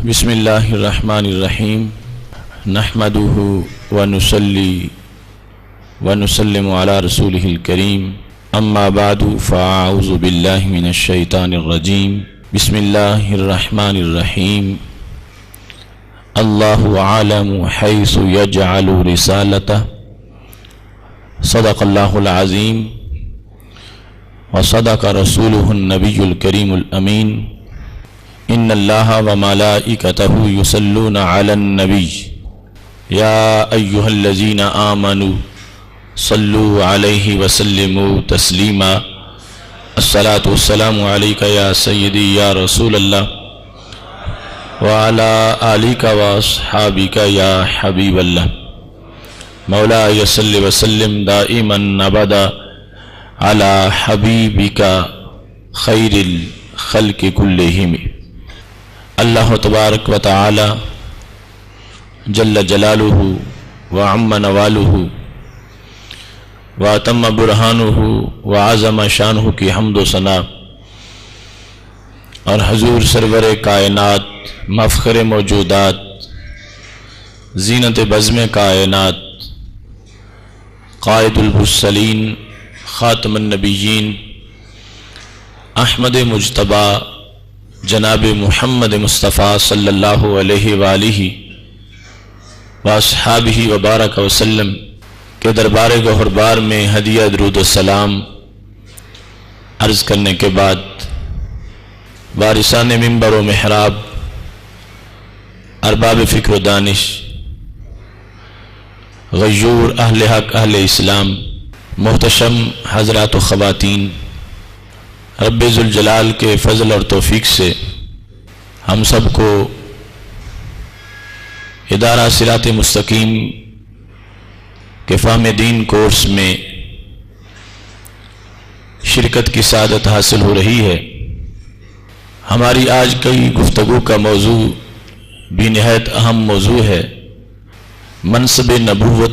بسم اللہ الرحمن الرحیم نحمدہ ونصلی ونسلم علی رسولہ الکریم اما بعد فاعوذ باللہ من الشیطان الرجیم بسم اللہ الرحمن الرحیم اللہ عالم حیث یجعل رسالتہ صدق اللہ العظیم وصدق رسولہ النبی الکریم الامین ان اللہ وملائکتہ یصلون علی النبی یا ایہا الذین آمنوا صلوا علیہ وسلموا تسلیما الصلاة والسلام علیک یا سیدی یا رسول اللہ وعلی آلک واصحابک یا حبیب اللہ مولاي صل وسلم دائما ابدا علی حبیبک خیر الخلق کلہم۔ اللہ تبارک و تعالی جل جلالہ وعم نوالہ واتم برہانہ وعظم شانہ کی حمد و ثنا اور حضور سرور کائنات مفخر موجودات زینت بزم کائنات قائد المرسلین خاتم النبیین احمد مجتبی جناب محمد مصطفیٰ صلی اللہ علیہ وآلہ واصحابہ وبارک وسلم کے دربار گہربار میں ہدیہ درود السلام عرض کرنے کے بعد وارثان منبر و محراب ارباب فکر و دانش غیور اہل حق اہل اسلام محتشم حضرات و خواتین، رب ذوالجلال کے فضل اور توفیق سے ہم سب کو ادارہ صراط مستقیم کے فہم دین کورس میں شرکت کی سعادت حاصل ہو رہی ہے۔ ہماری آج کی گفتگو کا موضوع بھی نہایت اہم موضوع ہے، منصب نبوت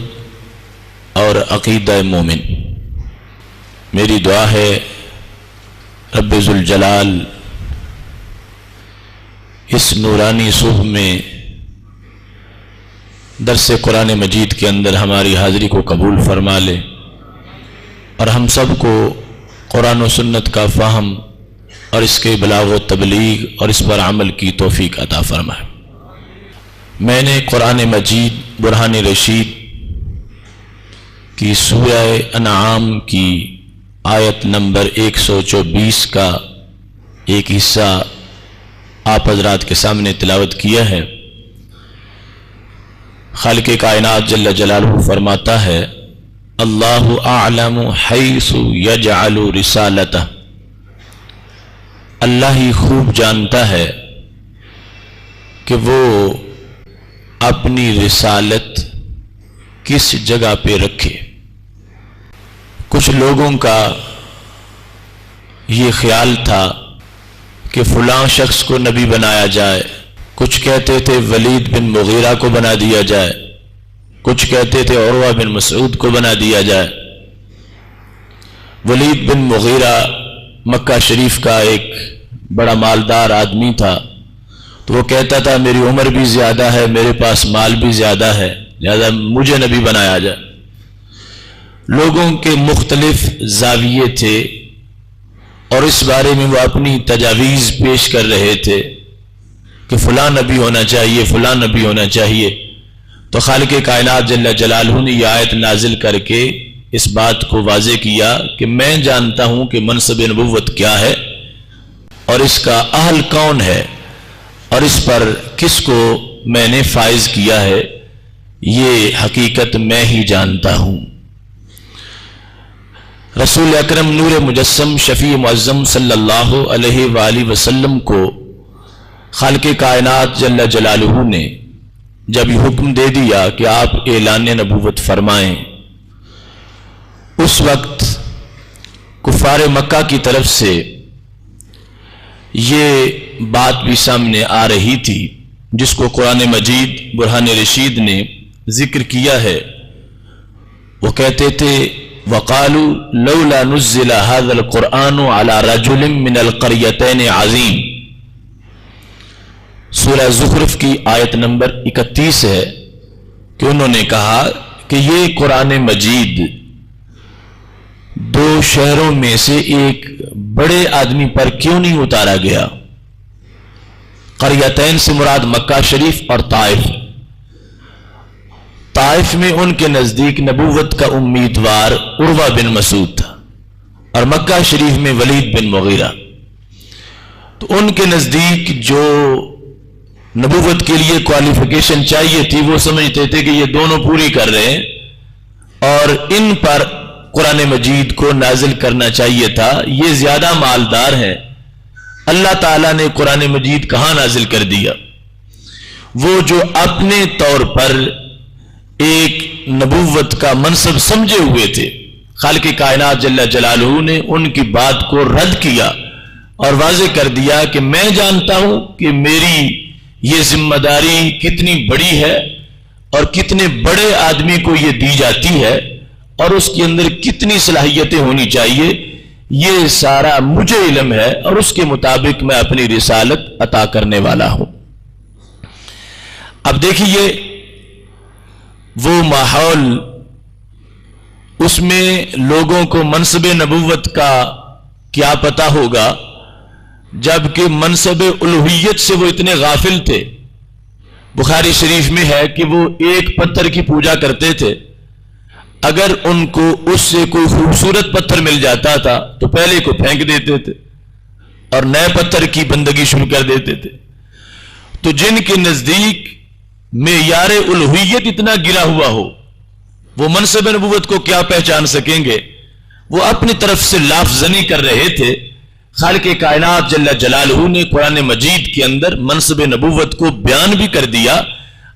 اور عقیدہ مومن۔ میری دعا ہے رب ذوالجلال اس نورانی صبح میں درس قرآن مجید کے اندر ہماری حاضری کو قبول فرما لے اور ہم سب کو قرآن و سنت کا فہم اور اس کے بلاغ و تبلیغ اور اس پر عمل کی توفیق عطا فرمائے۔ میں نے قرآن مجید برہان رشید کی سورہ انعام کی آیت نمبر 124 کا ایک حصہ آپ حضرات کے سامنے تلاوت کیا ہے۔ خالق کائنات جل جلالہ فرماتا ہے اللہ اعلم حیث یجعل رسالتہ، اللہ ہی خوب جانتا ہے کہ وہ اپنی رسالت کس جگہ پہ رکھے۔ کچھ لوگوں کا یہ خیال تھا کہ فلاں شخص کو نبی بنایا جائے، کچھ کہتے تھے ولید بن مغیرہ کو بنا دیا جائے، کچھ کہتے تھے عروہ بن مسعود کو بنا دیا جائے۔ ولید بن مغیرہ مکہ شریف کا ایک بڑا مالدار آدمی تھا، تو وہ کہتا تھا میری عمر بھی زیادہ ہے، میرے پاس مال بھی زیادہ ہے، لہذا مجھے نبی بنایا جائے۔ لوگوں کے مختلف زاویے تھے اور اس بارے میں وہ اپنی تجاویز پیش کر رہے تھے کہ فلاں نبی ہونا چاہیے، فلاں نبی ہونا چاہیے۔ تو خالق کائنات جل جلالہ نے یہ آیت نازل کر کے اس بات کو واضح کیا کہ میں جانتا ہوں کہ منصب نبوت کیا ہے اور اس کا اہل کون ہے اور اس پر کس کو میں نے فائز کیا ہے، یہ حقیقت میں ہی جانتا ہوں۔ رسول اکرم نور مجسم شفیع معظم صلی اللہ علیہ وآلہ وسلم کو خالق کائنات جل جلالہ نے جب یہ حکم دے دیا کہ آپ اعلان نبوت فرمائیں، اس وقت کفار مکہ کی طرف سے یہ بات بھی سامنے آ رہی تھی جس کو قرآن مجید برہان رشید نے ذکر کیا ہے۔ وہ کہتے تھے وَقَالُوا لَوْلَا نُزِّلَ هَذَا الْقُرْآنُ عَلَى رَجُلٍ مِّنَ الْقَرْيَتَيْنِ عَظِيمٍ، سورہ زخرف کی آیت نمبر 31 ہے کہ انہوں نے کہا کہ یہ قرآن مجید دو شہروں میں سے ایک بڑے آدمی پر کیوں نہیں اتارا گیا؟ قریتین سے مراد مکہ شریف اور طائف۔ طائف میں ان کے نزدیک نبوت کا امیدوار عروہ بن مسعود تھا اور مکہ شریف میں ولید بن مغیرہ۔ تو ان کے نزدیک جو نبوت کے لیے کوالیفیکیشن چاہیے تھی وہ سمجھتے تھے کہ یہ دونوں پوری کر رہے ہیں اور ان پر قرآن مجید کو نازل کرنا چاہیے تھا، یہ زیادہ مالدار ہیں۔ اللہ تعالیٰ نے قرآن مجید کہاں نازل کر دیا؟ وہ جو اپنے طور پر ایک نبوت کا منصب سمجھے ہوئے تھے، خالق کائنات جل جلالہ نے ان کی بات کو رد کیا اور واضح کر دیا کہ میں جانتا ہوں کہ میری یہ ذمہ داری کتنی بڑی ہے اور کتنے بڑے آدمی کو یہ دی جاتی ہے اور اس کے اندر کتنی صلاحیتیں ہونی چاہیے، یہ سارا مجھے علم ہے اور اس کے مطابق میں اپنی رسالت عطا کرنے والا ہوں۔ اب دیکھیے وہ ماحول، اس میں لوگوں کو منصب نبوت کا کیا پتا ہوگا جبکہ منصب الوہیت سے وہ اتنے غافل تھے۔ بخاری شریف میں ہے کہ وہ ایک پتھر کی پوجا کرتے تھے، اگر ان کو اس سے کوئی خوبصورت پتھر مل جاتا تھا تو پہلے کو پھینک دیتے تھے اور نئے پتھر کی بندگی شروع کر دیتے تھے۔ تو جن کے نزدیک معیار الوہیت اتنا گرا ہوا ہو وہ منصب نبوت کو کیا پہچان سکیں گے؟ وہ اپنی طرف سے لافزنی کر رہے تھے۔ خالق کائنات جل جلالہ نے قرآن مجید کے اندر منصب نبوت کو بیان بھی کر دیا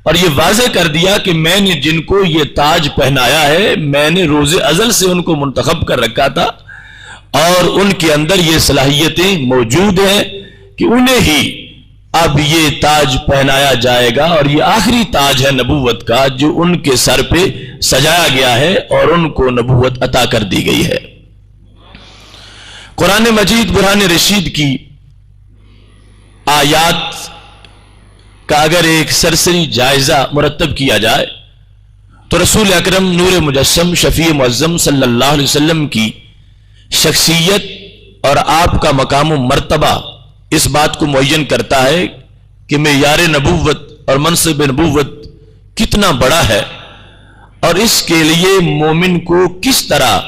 اور یہ واضح کر دیا کہ میں نے جن کو یہ تاج پہنایا ہے میں نے روز ازل سے ان کو منتخب کر رکھا تھا اور ان کے اندر یہ صلاحیتیں موجود ہیں کہ انہیں ہی اب یہ تاج پہنایا جائے گا اور یہ آخری تاج ہے نبوت کا جو ان کے سر پہ سجایا گیا ہے اور ان کو نبوت عطا کر دی گئی ہے۔ قرآن مجید برہان رشید کی آیات کا اگر ایک سرسری جائزہ مرتب کیا جائے تو رسول اکرم نور مجسم شفیع معظم صلی اللہ علیہ وسلم کی شخصیت اور آپ کا مقام و مرتبہ اس بات کو معین کرتا ہے کہ معیار نبوت اور منصب نبوت کتنا بڑا ہے اور اس کے لیے مومن کو کس طرح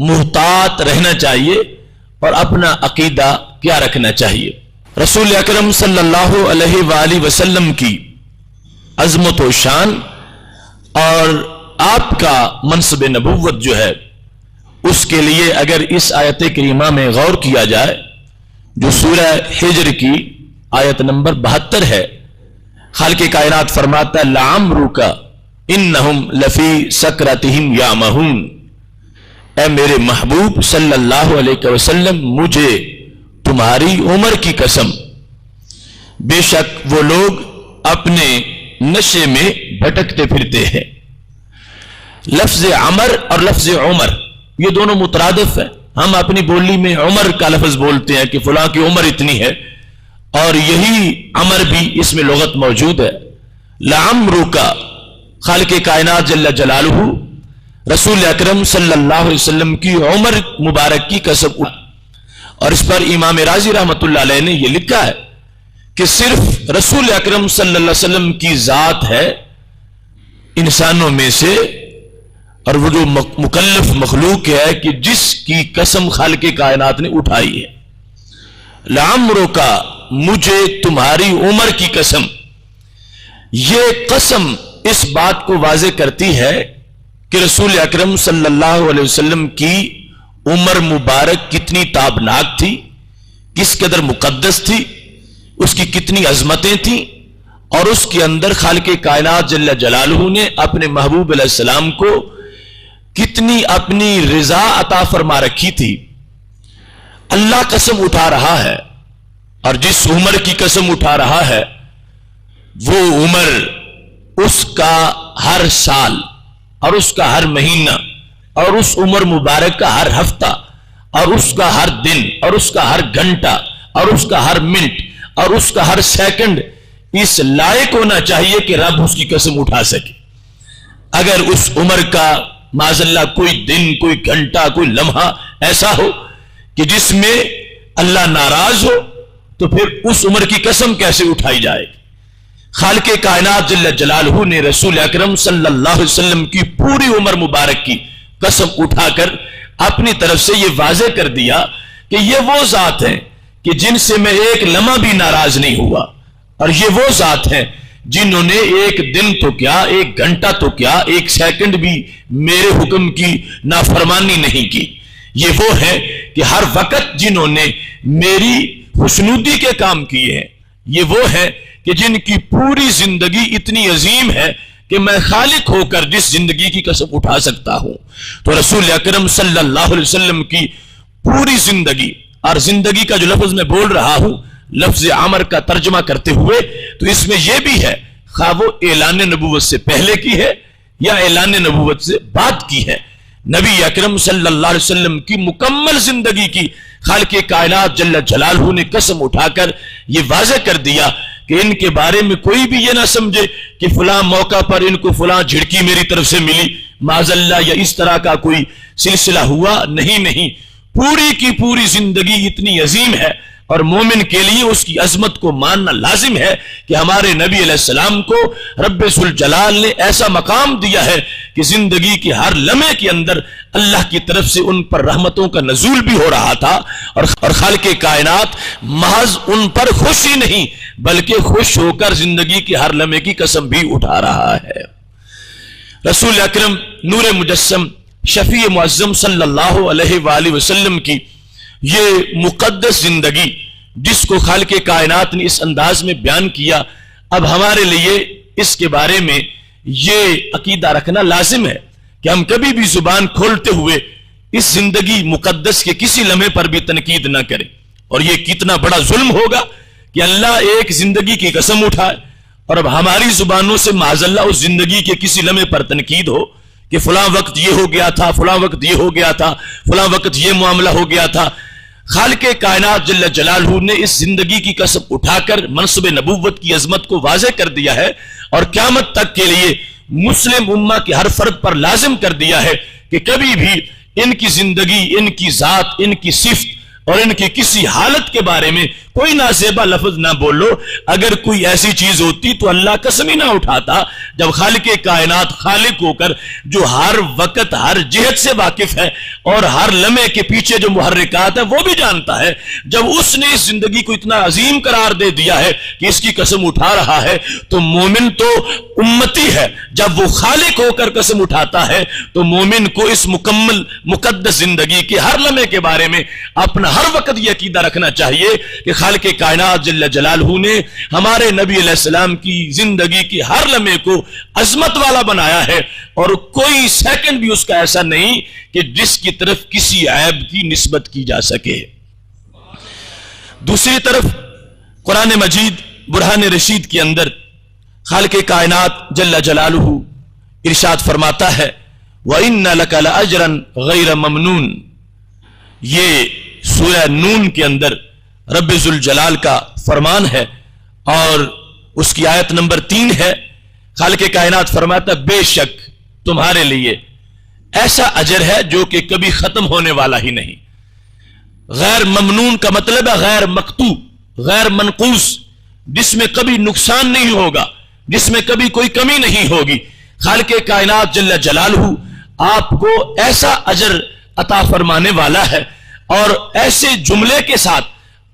محتاط رہنا چاہیے اور اپنا عقیدہ کیا رکھنا چاہیے۔ رسول اکرم صلی اللہ علیہ وآلہ وسلم کی عظمت و شان اور آپ کا منصب نبوت جو ہے اس کے لیے اگر اس آیت کریمہ میں غور کیا جائے جو سورہ ہجر کی آیت نمبر 72 ہے، خالق کائنات فرماتا ہے لعمرک انہم لفی سکرتہم یعمہون، اے میرے محبوب صلی اللہ علیہ وسلم مجھے تمہاری عمر کی قسم، بے شک وہ لوگ اپنے نشے میں بھٹکتے پھرتے ہیں۔ لفظ عمر اور لفظ عمر یہ دونوں مترادف ہیں۔ ہم اپنی بولی میں عمر کا لفظ بولتے ہیں کہ فلاں کی عمر اتنی ہے اور یہی عمر بھی اس میں لغت موجود ہے۔ لعمرک خالق کائنات جل جلالہ رسول اکرم صلی اللہ علیہ وسلم کی عمر مبارک کی قسم، اور اس پر امام راضی رحمت اللہ علیہ نے یہ لکھا ہے کہ صرف رسول اکرم صلی اللہ علیہ وسلم کی ذات ہے انسانوں میں سے اور وہ جو مکلف مخلوق ہے کہ جس کی قسم خالق کائنات نے اٹھائی ہے۔ لعمرک مجھے تمہاری عمر کی قسم، یہ قسم اس بات کو واضح کرتی ہے کہ رسول اکرم صلی اللہ علیہ وسلم کی عمر مبارک کتنی تابناک تھی، کس قدر مقدس تھی، اس کی کتنی عظمتیں تھیں اور اس کے اندر خالق کائنات جل جلالہ نے اپنے محبوب علیہ السلام کو کتنی اپنی رضا عطا فرما رکھی تھی۔ اللہ قسم اٹھا رہا ہے اور جس عمر کی قسم اٹھا رہا ہے وہ عمر اس کا ہر سال اور اس کا ہر مہینہ اور اس عمر مبارک کا ہر ہفتہ اور اس کا ہر دن اور اس کا ہر گھنٹہ اور اس کا ہر منٹ اور اس کا ہر سیکنڈ، اس لائق ہونا چاہیے کہ رب اس کی قسم اٹھا سکے۔ اگر اس عمر کا معاذ اللہ کوئی دن، کوئی گھنٹہ، کوئی لمحہ ایسا ہو کہ جس میں اللہ ناراض ہو تو پھر اس عمر کی قسم کیسے اٹھائی جائے گی؟ خالق کائنات جل جلالہ نے رسول اکرم صلی اللہ علیہ وسلم کی پوری عمر مبارک کی قسم اٹھا کر اپنی طرف سے یہ واضح کر دیا کہ یہ وہ ذات ہیں کہ جن سے میں ایک لمحہ بھی ناراض نہیں ہوا، اور یہ وہ ذات ہیں جنہوں نے ایک دن تو کیا، ایک گھنٹہ تو کیا، ایک سیکنڈ بھی میرے حکم کی نافرمانی نہیں کی۔ یہ وہ ہے کہ ہر وقت جنہوں نے میری خوشنودی کے کام کیے ہیں، یہ وہ ہے کہ جن کی پوری زندگی اتنی عظیم ہے کہ میں خالق ہو کر جس زندگی کی قسم اٹھا سکتا ہوں۔ تو رسول اکرم صلی اللہ علیہ وسلم کی پوری زندگی، اور زندگی کا جو لفظ میں بول رہا ہوں لفظ عمر کا ترجمہ کرتے ہوئے، تو اس میں یہ بھی ہے خواہ وہ اعلان نبوت سے پہلے کی ہے یا اعلان نبوت سے بعد کی ہے، نبی اکرم صلی اللہ علیہ وسلم کی مکمل زندگی کی خالق کائنات جل جلالہ نے قسم اٹھا کر یہ واضح کر دیا کہ ان کے بارے میں کوئی بھی یہ نہ سمجھے کہ فلاں موقع پر ان کو فلاں جھڑکی میری طرف سے ملی معاذ اللہ، یا اس طرح کا کوئی سلسلہ ہوا، نہیں، پوری کی پوری زندگی اتنی عظیم ہے، اور مومن کے لیے اس کی عظمت کو ماننا لازم ہے کہ ہمارے نبی علیہ السلام کو رب ذوالجلال نے ایسا مقام دیا ہے کہ زندگی کے ہر لمحے کے اندر اللہ کی طرف سے ان پر رحمتوں کا نزول بھی ہو رہا تھا، اور خالق کائنات محض ان پر خوش ہی نہیں بلکہ خوش ہو کر زندگی کے ہر لمحے کی قسم بھی اٹھا رہا ہے۔ رسول اکرم نور مجسم شفیع معظم صلی اللہ علیہ وآلہ وسلم کی یہ مقدس زندگی جس کو خالق کائنات نے اس انداز میں بیان کیا، اب ہمارے لیے اس کے بارے میں یہ عقیدہ رکھنا لازم ہے کہ ہم کبھی بھی زبان کھولتے ہوئے اس زندگی مقدس کے کسی لمحے پر بھی تنقید نہ کریں، اور یہ کتنا بڑا ظلم ہوگا کہ اللہ ایک زندگی کی قسم اٹھائے اور اب ہماری زبانوں سے معاذ اللہ اس زندگی کے کسی لمحے پر تنقید ہو کہ فلاں وقت یہ ہو گیا تھا، فلاں وقت یہ ہو گیا تھا، فلاں وقت یہ معاملہ ہو گیا تھا۔ خالق کائنات جل جلالہ نے اس زندگی کی قسم اٹھا کر منصب نبوت کی عظمت کو واضح کر دیا ہے، اور قیامت تک کے لیے مسلم امہ کے ہر فرد پر لازم کر دیا ہے کہ کبھی بھی ان کی زندگی، ان کی ذات، ان کی صفت اور ان کی کسی حالت کے بارے میں کوئی نازیبا لفظ نہ بولو۔ اگر کوئی ایسی چیز ہوتی تو اللہ قسم ہی نہ اٹھاتا، جب خالق کائنات خالق ہو کر جو ہر وقت ہر جہت سے واقف ہے اور ہر لمحے کے پیچھے جو محرکات ہیں وہ بھی جانتا ہے، جب اس نے اس زندگی کو اتنا عظیم قرار دے دیا ہے کہ اس کی قسم اٹھا رہا ہے، تو مومن تو امتی ہے، جب وہ خالق ہو کر قسم اٹھاتا ہے تو مومن کو اس مکمل مقدس زندگی کے ہر لمحے کے بارے میں اپنا ہر وقت یہ عقیدہ رکھنا چاہیے کہ خالق کائنات جل جلالہ نے ہمارے نبی علیہ السلام کی زندگی کی ہر لمحے کو عظمت والا بنایا ہے، اور کوئی سیکنڈ بھی اس کا ایسا نہیں کہ جس کی طرف کسی عیب کی نسبت کی جا سکے۔ دوسری طرف قرآن مجید برہان رشید کے اندر خالق کائنات جل جلالہ ارشاد فرماتا ہے وَإِنَّ لَكَ لَأَجْرًا غَيْرَ مَمْنُونَ۔ یہ سورہ نون کے اندر رب ذوالجلال کا فرمان ہے، اور اس کی آیت نمبر 3 ہے۔ خالق کائنات فرماتا بے شک تمہارے لیے ایسا اجر ہے جو کہ کبھی ختم ہونے والا ہی نہیں۔ غیر ممنون کا مطلب ہے غیر مقطوع، غیر منقوص، جس میں کبھی نقصان نہیں ہوگا، جس میں کبھی کوئی کمی نہیں ہوگی۔ خالق کائنات جل جلالہ آپ کو ایسا اجر عطا فرمانے والا ہے، اور ایسے جملے کے ساتھ،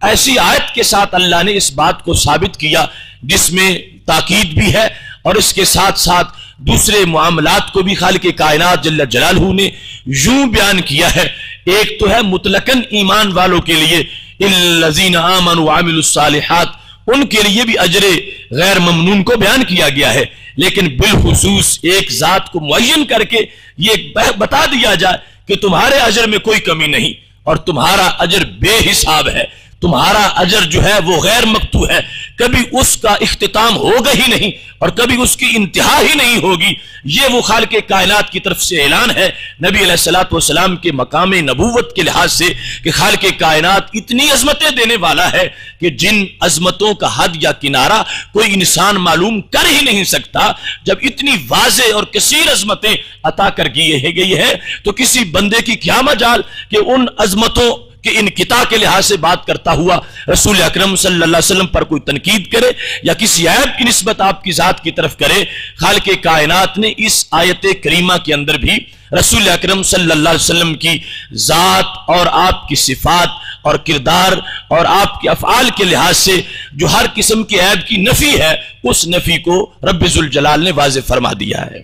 ایسی آیت کے ساتھ اللہ نے اس بات کو ثابت کیا جس میں تاکید بھی ہے، اور اس کے ساتھ ساتھ دوسرے معاملات کو بھی خالق کائنات جل جلالہ نے یوں بیان کیا ہے۔ ایک تو ہے مطلقاً ایمان والوں کے لیے الذین آمنوا وعملوا الصالحات، ان کے لیے بھی اجر غیر ممنون کو بیان کیا گیا ہے، لیکن بالخصوص ایک ذات کو معین کر کے یہ بتا دیا جائے کہ تمہارے اجر میں کوئی کمی نہیں اور تمہارا اجر بے حساب ہے، تمہارا اجر جو ہے وہ غیر مقطوع ہے، کبھی اس کا اختتام ہوگا ہی نہیں اور کبھی اس کی انتہا ہی نہیں ہوگی۔ یہ وہ خالق کائنات کی طرف سے اعلان ہے نبی علیہ الصلوۃ والسلام کے مقام نبوت کے لحاظ سے کہ خالق کائنات اتنی عظمتیں دینے والا ہے کہ جن عظمتوں کا حد یا کنارہ کوئی انسان معلوم کر ہی نہیں سکتا۔ جب اتنی واضح اور کثیر عظمتیں عطا کر گئی ہے تو کسی بندے کی کیا مجال کہ ان عظمتوں کہ انقطاع کے لحاظ سے بات کرتا ہوا رسول اکرم صلی اللہ علیہ وسلم پر کوئی تنقید کرے یا کسی عیب کی نسبت آپ کی ذات کی طرف کرے۔ خالق کائنات نے اس آیت کریمہ کے اندر بھی رسول اکرم صلی اللہ علیہ وسلم کی ذات اور آپ کی صفات اور کردار اور آپ کے افعال کے لحاظ سے جو ہر قسم کے عیب کی نفی ہے، اس نفی کو رب ذوالجلال نے واضح فرما دیا ہے۔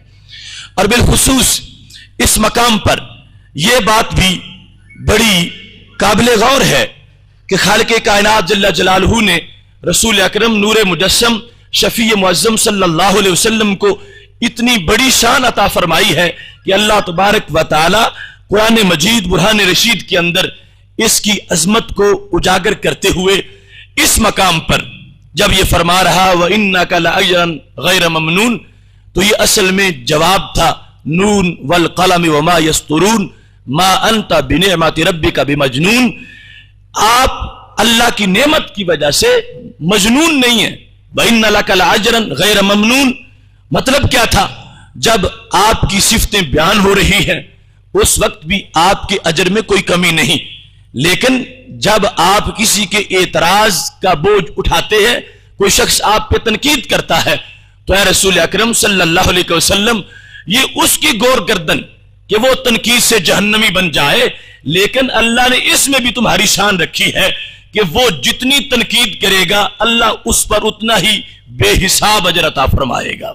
اور بالخصوص اس مقام پر یہ بات بھی بڑی قابل غور ہے کہ خالق کائنات جل جلالہ نے رسول اکرم نور مجسم شفیع معظم صلی اللہ علیہ وسلم کو اتنی بڑی شان عطا فرمائی ہے کہ اللہ تبارک و تعالی قرآن مجید برہان رشید کے اندر اس کی عظمت کو اجاگر کرتے ہوئے اس مقام پر جب یہ فرما رہا وَإِنَّكَ لَأَجْرًا غَيْرَ مَمْنُونَ، تو یہ اصل میں جواب تھا نون والقلم وما یسطرون ما انت بنعمت ربک بمجنون۔ آپ اللہ کی نعمت کی وجہ سے مجنون نہیں ہیں۔ وَإِنَّ لَكَ لَأَجْرًا غَيْرَ مَمْنُونَ مطلب کیا تھا؟ جب آپ کی صفتیں بیان ہو رہی ہیں اس وقت بھی آپ کے اجر میں کوئی کمی نہیں، لیکن جب آپ کسی کے اعتراض کا بوجھ اٹھاتے ہیں، کوئی شخص آپ پہ تنقید کرتا ہے تو اے رسول اکرم صلی اللہ علیہ وسلم یہ اس کی گور گردن کہ وہ تنقید سے جہنمی بن جائے، لیکن اللہ نے اس میں بھی تمہاری شان رکھی ہے کہ وہ جتنی تنقید کرے گا اللہ اس پر اتنا ہی بے حساب اجر عطا فرمائے گا۔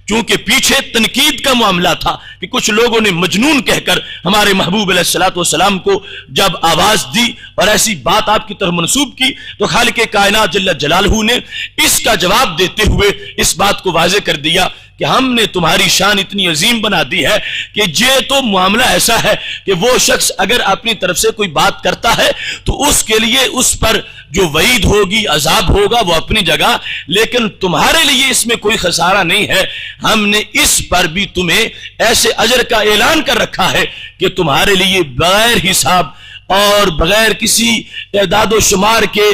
چونکہ پیچھے تنقید کا معاملہ تھا کہ کچھ لوگوں نے مجنون کہہ کر ہمارے محبوب علیہ الصلوۃ والسلام کو جب آواز دی اور ایسی بات آپ کی طرف منسوب کی تو خالق کائنات جل جلالہ نے اس کا جواب دیتے ہوئے اس بات کو واضح کر دیا کہ ہم نے تمہاری شان اتنی عظیم بنا دی ہے کہ یہ تو معاملہ ایسا ہے کہ وہ شخص اگر اپنی طرف سے کوئی بات کرتا ہے تو اس کے لیے اس پر جو وعید ہوگی، عذاب ہوگا، وہ اپنی جگہ، لیکن تمہارے لیے اس میں کوئی خسارہ نہیں ہے۔ ہم نے اس پر بھی تمہیں ایسے اجر کا اعلان کر رکھا ہے کہ تمہارے لیے بغیر حساب اور بغیر کسی اعداد و شمار کے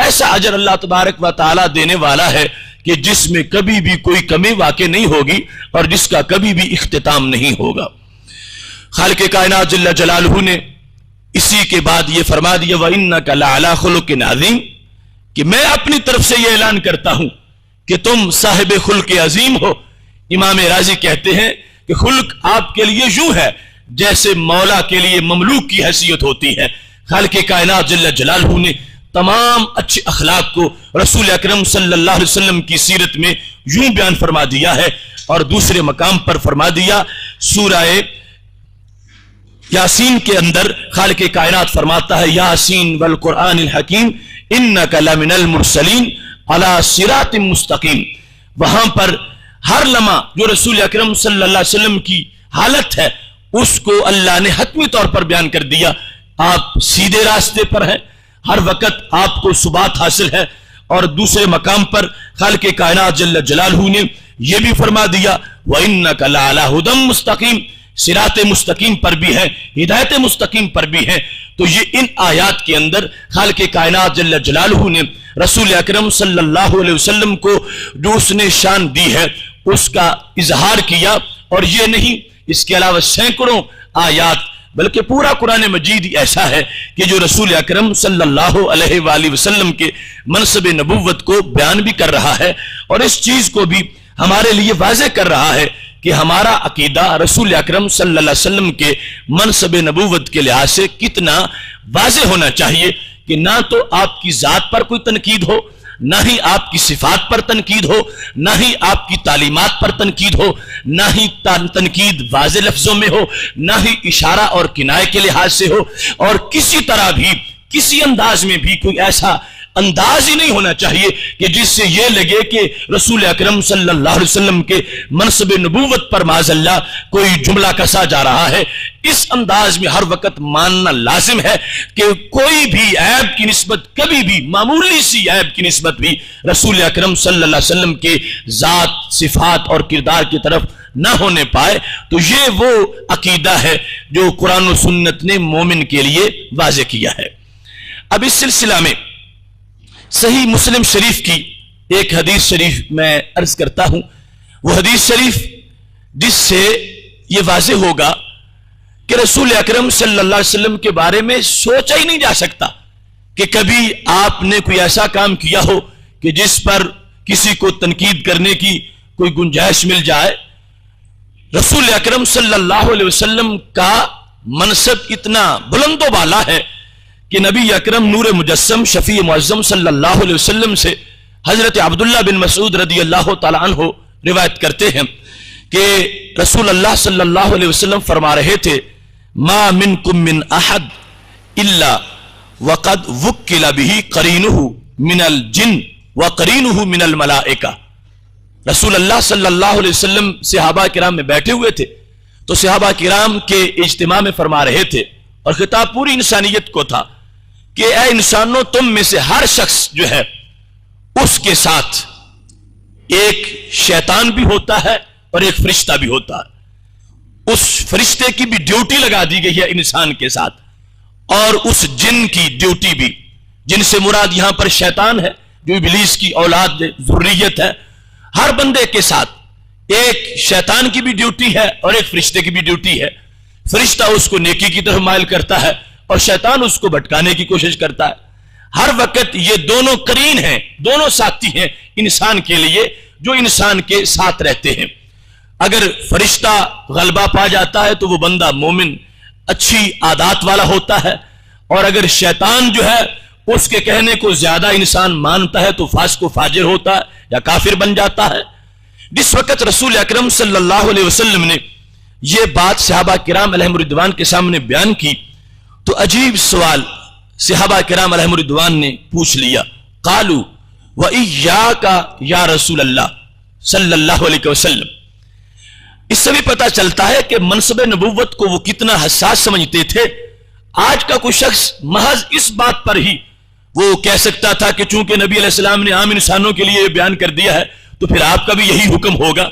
ایسا اجر اللہ تبارک و تعالی دینے والا ہے کہ جس میں کبھی بھی کوئی کمی واقع نہیں ہوگی اور جس کا کبھی بھی اختتام نہیں ہوگا۔ خالق کائنات جل جلالہ نے اسی کے بعد یہ فرما دیا وَإِنَّكَ لَعَلَىٰ خُلُقٍ عَظِيمٍ کہ میں اپنی طرف سے یہ اعلان کرتا ہوں کہ تم صاحب خلق عظیم ہو۔ امام راضی کہتے ہیں کہ خلق آپ کے لیے یوں ہے جیسے مولا کے لیے مملوک کی حیثیت ہوتی ہے۔ خالق کائنات جل جلالہ نے تمام اچھے اخلاق کو رسول اکرم صلی اللہ علیہ وسلم کی سیرت میں یوں بیان فرما دیا ہے اور دوسرے مقام پر فرما دیا سورہ یاسین کے اندر خالق کائنات فرماتا ہے یاسین والقرآن الحکیم انک لمن المرسلین علی صراط مستقیم۔ وہاں پر ہر لمحہ جو رسول اکرم صلی اللہ علیہ وسلم کی حالت ہے اس کو اللہ نے حتمی طور پر بیان کر دیا۔ آپ سیدھے راستے پر ہیں، ہر وقت آپ کو ثبات حاصل ہے۔ اور دوسرے مقام پر خالق کائنات جل جلالہ نے یہ بھی فرما دیا وَإِنَّكَ لَعَلَىٰ هُدًى مُسْتَقِيمٍ، صراط مستقیم پر بھی ہے، ہدایت مستقیم پر بھی ہے۔ تو یہ ان آیات کے اندر خالق کائنات جل جلالہ نے رسول اکرم صلی اللہ علیہ وسلم کو جو اس نے شان دی ہے اس کا اظہار کیا، اور یہ نہیں اس کے علاوہ سینکڑوں آیات بلکہ پورا قرآن مجید ایسا ہے کہ جو رسول اکرم صلی اللہ علیہ وآلہ وسلم کے منصب نبوت کو بیان بھی کر رہا ہے اور اس چیز کو بھی ہمارے لیے واضح کر رہا ہے کہ ہمارا عقیدہ رسول اکرم صلی اللہ علیہ وسلم کے منصب نبوت کے لحاظ سے کتنا واضح ہونا چاہیے کہ نہ تو آپ کی ذات پر کوئی تنقید ہو، نہ ہی آپ کی صفات پر تنقید ہو، نہ ہی آپ کی تعلیمات پر تنقید ہو، نہ ہی تنقید واضح لفظوں میں ہو، نہ ہی اشارہ اور کنایہ کے لحاظ سے ہو، اور کسی طرح بھی کسی انداز میں بھی کوئی ایسا انداز ہی نہیں ہونا چاہیے کہ جس سے یہ لگے کہ رسول اکرم صلی اللہ علیہ وسلم کے منصب نبوت پر معاذ اللہ کوئی جملہ کسا جا رہا ہے۔ اس انداز میں ہر وقت ماننا لازم ہے کہ کوئی بھی عیب کی نسبت، کبھی بھی معمولی سی عیب کی نسبت بھی رسول اکرم صلی اللہ علیہ وسلم کے ذات، صفات اور کردار کی طرف نہ ہونے پائے۔ تو یہ وہ عقیدہ ہے جو قرآن و سنت نے مومن کے لیے واضح کیا ہے۔ اب اس سلسلہ میں صحیح مسلم شریف کی ایک حدیث شریف میں عرض کرتا ہوں، وہ حدیث شریف جس سے یہ واضح ہوگا کہ رسول اکرم صلی اللہ علیہ وسلم کے بارے میں سوچا ہی نہیں جا سکتا کہ کبھی آپ نے کوئی ایسا کام کیا ہو کہ جس پر کسی کو تنقید کرنے کی کوئی گنجائش مل جائے۔ رسول اکرم صلی اللہ علیہ وسلم کا منصب اتنا بلند و بالا ہے کہ نبی اکرم نور مجسم شفیع معظم صلی اللہ علیہ وسلم سے حضرت عبداللہ بن مسعود رضی اللہ تعالیٰ عنہ روایت کرتے ہیں کہ رسول اللہ صلی اللہ علیہ وسلم فرما رہے تھے، ما منکم من احد الا وقد وکل به قرینہ من الجن وقرینہ من الملائکہ۔ رسول اللہ صلی اللہ علیہ وسلم صحابہ کرام میں بیٹھے ہوئے تھے تو صحابہ کرام کے اجتماع میں فرما رہے تھے، اور خطاب پوری انسانیت کو تھا کہ اے انسانوں، تم میں سے ہر شخص جو ہے اس کے ساتھ ایک شیطان بھی ہوتا ہے اور ایک فرشتہ بھی ہوتا ہے۔ اس فرشتے کی بھی ڈیوٹی لگا دی گئی ہے انسان کے ساتھ، اور اس جن کی ڈیوٹی بھی، جن سے مراد یہاں پر شیطان ہے جو ابلیس کی اولاد ذریت ہے۔ ہر بندے کے ساتھ ایک شیطان کی بھی ڈیوٹی ہے اور ایک فرشتے کی بھی ڈیوٹی ہے۔ فرشتہ اس کو نیکی کی طرف مائل کرتا ہے اور شیطان اس کو بھٹکانے کی کوشش کرتا ہے۔ ہر وقت یہ دونوں قرین ہیں، دونوں ساتھی ہیں انسان کے لیے جو انسان کے ساتھ رہتے ہیں۔ اگر فرشتہ غلبہ پا جاتا ہے تو وہ بندہ مومن، اچھی عادات والا ہوتا ہے، اور اگر شیطان جو ہے اس کے کہنے کو زیادہ انسان مانتا ہے تو فاسق و فاجر ہوتا ہے یا کافر بن جاتا ہے۔ جس وقت رسول اکرم صلی اللہ علیہ وسلم نے یہ بات صحابہ کرام علیہم الرضوان کے سامنے بیان کی تو عجیب سوال صحابہ کرام علیہم الرضوان نے پوچھ لیا، قالوا وَإِيَّاكَ یا رسول اللہ صلی اللہ علیہ وسلم۔ اس سے بھی پتہ چلتا ہے کہ منصب نبوت کو وہ کتنا حساس سمجھتے تھے۔ آج کا کوئی شخص محض اس بات پر ہی وہ کہہ سکتا تھا کہ چونکہ نبی علیہ السلام نے عام انسانوں کے لیے بیان کر دیا ہے تو پھر آپ کا بھی یہی حکم ہوگا۔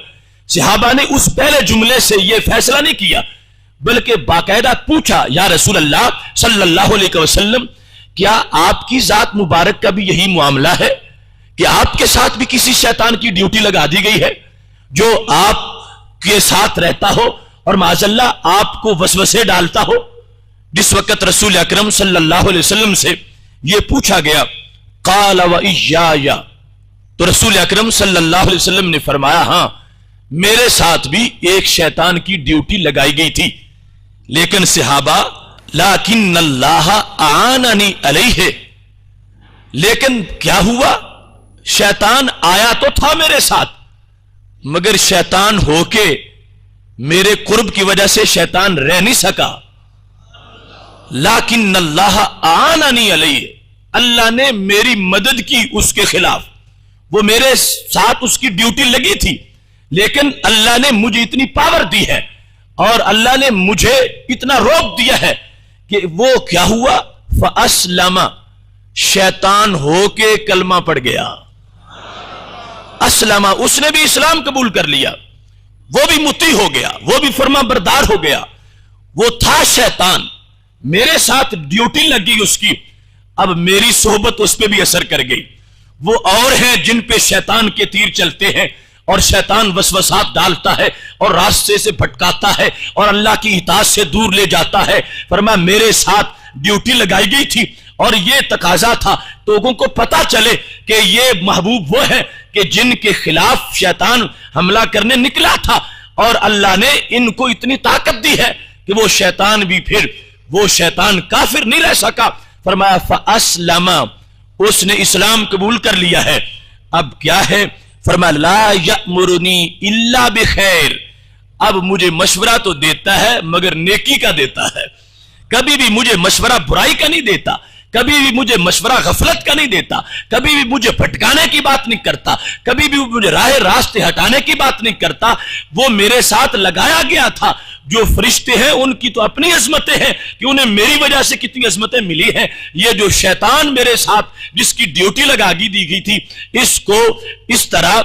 صحابہ نے اس پہلے جملے سے یہ فیصلہ نہیں کیا، بلکہ باقاعدہ پوچھا، یا رسول اللہ صلی اللہ علیہ وسلم، کیا آپ کی ذات مبارک کا بھی یہی معاملہ ہے کہ آپ کے ساتھ بھی کسی شیطان کی ڈیوٹی لگا دی گئی ہے جو آپ کے ساتھ رہتا ہو اور معاذ اللہ آپ کو وسوسے ڈالتا ہو؟ جس وقت رسول اکرم صلی اللہ علیہ وسلم سے یہ پوچھا گیا، قال وَإِيَّايَ، تو رسول اکرم صلی اللہ علیہ وسلم نے فرمایا، ہاں میرے ساتھ بھی ایک شیطان کی ڈیوٹی لگائی گئی تھی، لیکن صحابہ لیکن اللہ اعاننی علیہ، لیکن کیا ہوا، شیطان آیا تو تھا میرے ساتھ، مگر شیطان ہو کے میرے قرب کی وجہ سے شیطان رہ نہیں سکا۔ لیکن اللہ اعاننی علیہ، اللہ نے میری مدد کی اس کے خلاف، وہ میرے ساتھ اس کی ڈیوٹی لگی تھی، لیکن اللہ نے مجھے اتنی پاور دی ہے اور اللہ نے مجھے اتنا روک دیا ہے کہ وہ کیا ہوا، فَأَسْلَمَ، شیطان ہو کے کلمہ پڑھ گیا۔ اسلم، اس نے بھی اسلام قبول کر لیا، وہ بھی مطیع ہو گیا، وہ بھی فرما بردار ہو گیا۔ وہ تھا شیطان، میرے ساتھ ڈیوٹی لگ گئی اس کی، اب میری صحبت اس پہ بھی اثر کر گئی۔ وہ اور ہیں جن پہ شیطان کے تیر چلتے ہیں اور شیطان وسوسات ڈالتا ہے اور راستے سے بھٹکاتا ہے اور اللہ کی اطاعت سے دور لے جاتا ہے۔ فرمایا میرے ساتھ ڈیوٹی لگائی گئی تھی اور یہ تقاضا تھا لوگوں کو پتا چلے کہ یہ محبوب وہ ہے کہ جن کے خلاف شیطان حملہ کرنے نکلا تھا، اور اللہ نے ان کو اتنی طاقت دی ہے کہ وہ شیطان بھی پھر وہ شیطان کافر نہیں رہ سکا۔ فرمایا فَأَسْلَمَ، اس نے اسلام قبول کر لیا ہے۔ اب کیا ہے؟ فرمایا لا یأمرنی الا بخیر، اب مجھے مشورہ تو دیتا ہے مگر نیکی کا دیتا ہے، کبھی بھی مجھے مشورہ برائی کا نہیں دیتا، کبھی بھی مجھے مشورہ غفلت کا نہیں دیتا، کبھی بھی مجھے بھٹکانے کی بات نہیں کرتا، کبھی بھی مجھے راہ راستے ہٹانے کی بات نہیں کرتا۔ وہ میرے ساتھ لگایا گیا تھا۔ جو فرشتے ہیں ان کی تو اپنی عظمتیں ہیں کہ انہیں میری وجہ سے کتنی عظمتیں ملی ہیں، یہ جو شیطان میرے ساتھ جس کی ڈیوٹی لگا دی گئی تھی، اس کو اس طرح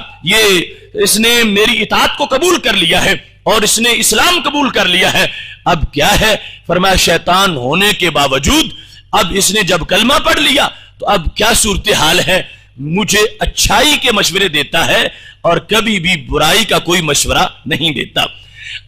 اس نے میری اطاعت کو قبول کر لیا ہے اور اس نے اسلام قبول کر لیا ہے۔ اب کیا ہے؟ فرمایا شیطان ہونے کے باوجود اب اس نے جب کلمہ پڑھ لیا تو اب کیا صورتحال ہے؟ مجھے اچھائی کے مشورے دیتا ہے اور کبھی بھی برائی کا کوئی مشورہ نہیں دیتا۔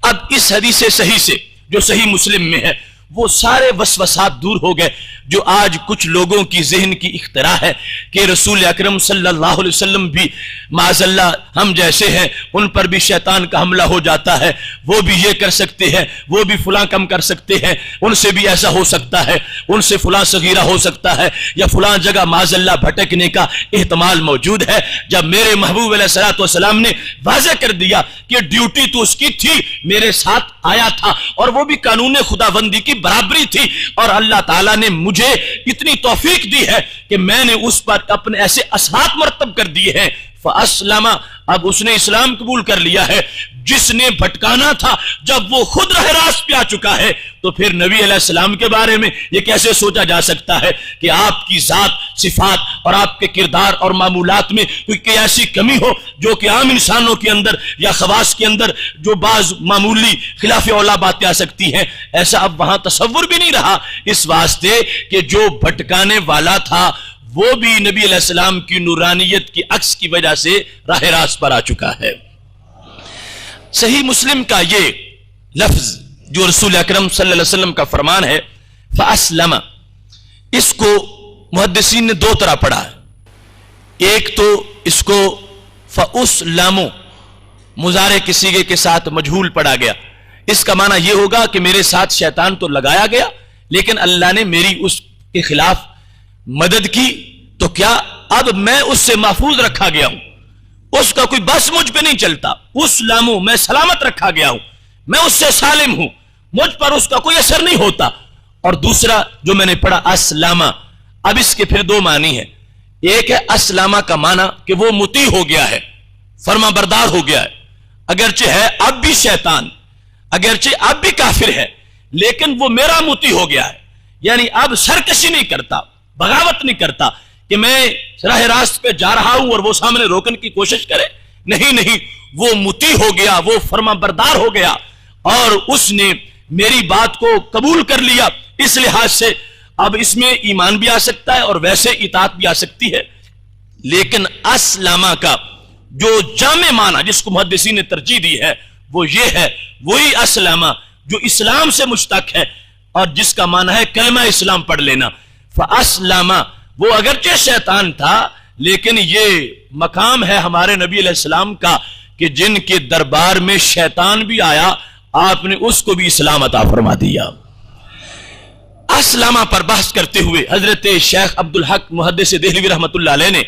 اب اس حدیث صحیح سے جو صحیح مسلم میں ہے وہ سارے وسوسات دور ہو گئے جو آج کچھ لوگوں کی ذہن کی اختراع ہے کہ رسول اکرم صلی اللہ علیہ وسلم بھی معاذ اللہ ہم جیسے ہیں، ان پر بھی شیطان کا حملہ ہو جاتا ہے، وہ بھی یہ کر سکتے ہیں، وہ بھی فلاں کم کر سکتے ہیں، ان سے بھی ایسا ہو سکتا ہے، ان سے فلاں صغیرہ ہو سکتا ہے، یا فلاں جگہ معاذ اللہ بھٹکنے کا احتمال موجود ہے۔ جب میرے محبوب علیہ الصلوۃ والسلام نے واضح کر دیا کہ ڈیوٹی تو اس کی تھی، میرے ساتھ آیا تھا اور وہ بھی قانون خداوندی کی برابری تھی، اور اللہ تعالیٰ نے مجھے اتنی توفیق دی ہے کہ میں نے اس پر اپنے ایسے اثرات مرتب کر دیے ہیں۔ فَأَسْلَمَ، اب اس نے اسلام قبول کر لیا ہے۔ جس نے بھٹکانا تھا جب وہ خود راہ راست پہ آ چکا ہے تو پھر نبی علیہ السلام کے بارے میں یہ کیسے سوچا جا سکتا ہے کہ آپ کی ذات، صفات اور آپ کے کردار اور معمولات میں کوئی ایسی کمی ہو جو کہ عام انسانوں کے اندر یا خواص کے اندر جو بعض معمولی خلاف اولا باتیں آ سکتی ہیں، ایسا اب وہاں تصور بھی نہیں رہا، اس واسطے کہ جو بھٹکانے والا تھا وہ بھی نبی علیہ السلام کی نورانیت کی عکس کی وجہ سے راہ راست پر آ چکا ہے۔ صحیح مسلم کا یہ لفظ جو رسول اکرم صلی اللہ علیہ وسلم کا فرمان ہے فَأَسْلَمَ، اس کو محدثین نے دو طرح پڑھا ہے۔ ایک تو اس کو فَأُسْلَمُ مضارع کے صیغے کے ساتھ مجہول پڑھا گیا، اس کا معنی یہ ہوگا کہ میرے ساتھ شیطان تو لگایا گیا لیکن اللہ نے میری اس کے خلاف مدد کی، تو کیا اب میں اس سے محفوظ رکھا گیا ہوں، اس کا کوئی بس مجھ پہ نہیں چلتا، اسلامو میں سلامت رکھا گیا ہوں، میں اس سے سالم ہوں، مجھ پر اس کا کوئی اثر نہیں ہوتا۔ اور دوسرا جو میں نے پڑھا اسلامہ، اب اس کے پھر دو معنی ہیں۔ ایک ہے اسلامہ کا معنی کہ وہ مطیع ہو گیا ہے، فرما بردار ہو گیا ہے، اگرچہ ہے اب بھی شیطان، اگرچہ اب بھی کافر ہے، لیکن وہ میرا مطیع ہو گیا ہے، یعنی اب سرکشی نہیں کرتا، بغاوت نہیں کرتا کہ میں راہ راست پہ جا رہا ہوں اور وہ سامنے روکنے کی کوشش کرے، نہیں، وہ مطیع ہو گیا، وہ فرما بردار ہو گیا اور اس نے میری بات کو قبول کر لیا۔ اس لحاظ سے اب اس میں ایمان بھی آ سکتا ہے اور ویسے اطاعت بھی آ سکتی ہے، لیکن اسلامہ کا جو جامع معنی جس کو محدثین نے ترجیح دی ہے وہ یہ ہے، وہی اسلامہ جو اسلام سے مشتق ہے اور جس کا معنی ہے کلمہ اسلام پڑھ لینا۔ فَأَسْلَمَ، وہ اگرچہ شیطان تھا لیکن یہ مقام ہے ہمارے نبی علیہ السلام کا کہ جن کے دربار میں شیطان بھی آیا آپ نے اس کو بھی اسلام عطا فرما دیا۔ اسلامہ پر بحث کرتے ہوئے حضرت شیخ عبدالحق محدث دہلوی رحمۃ اللہ علیہ نے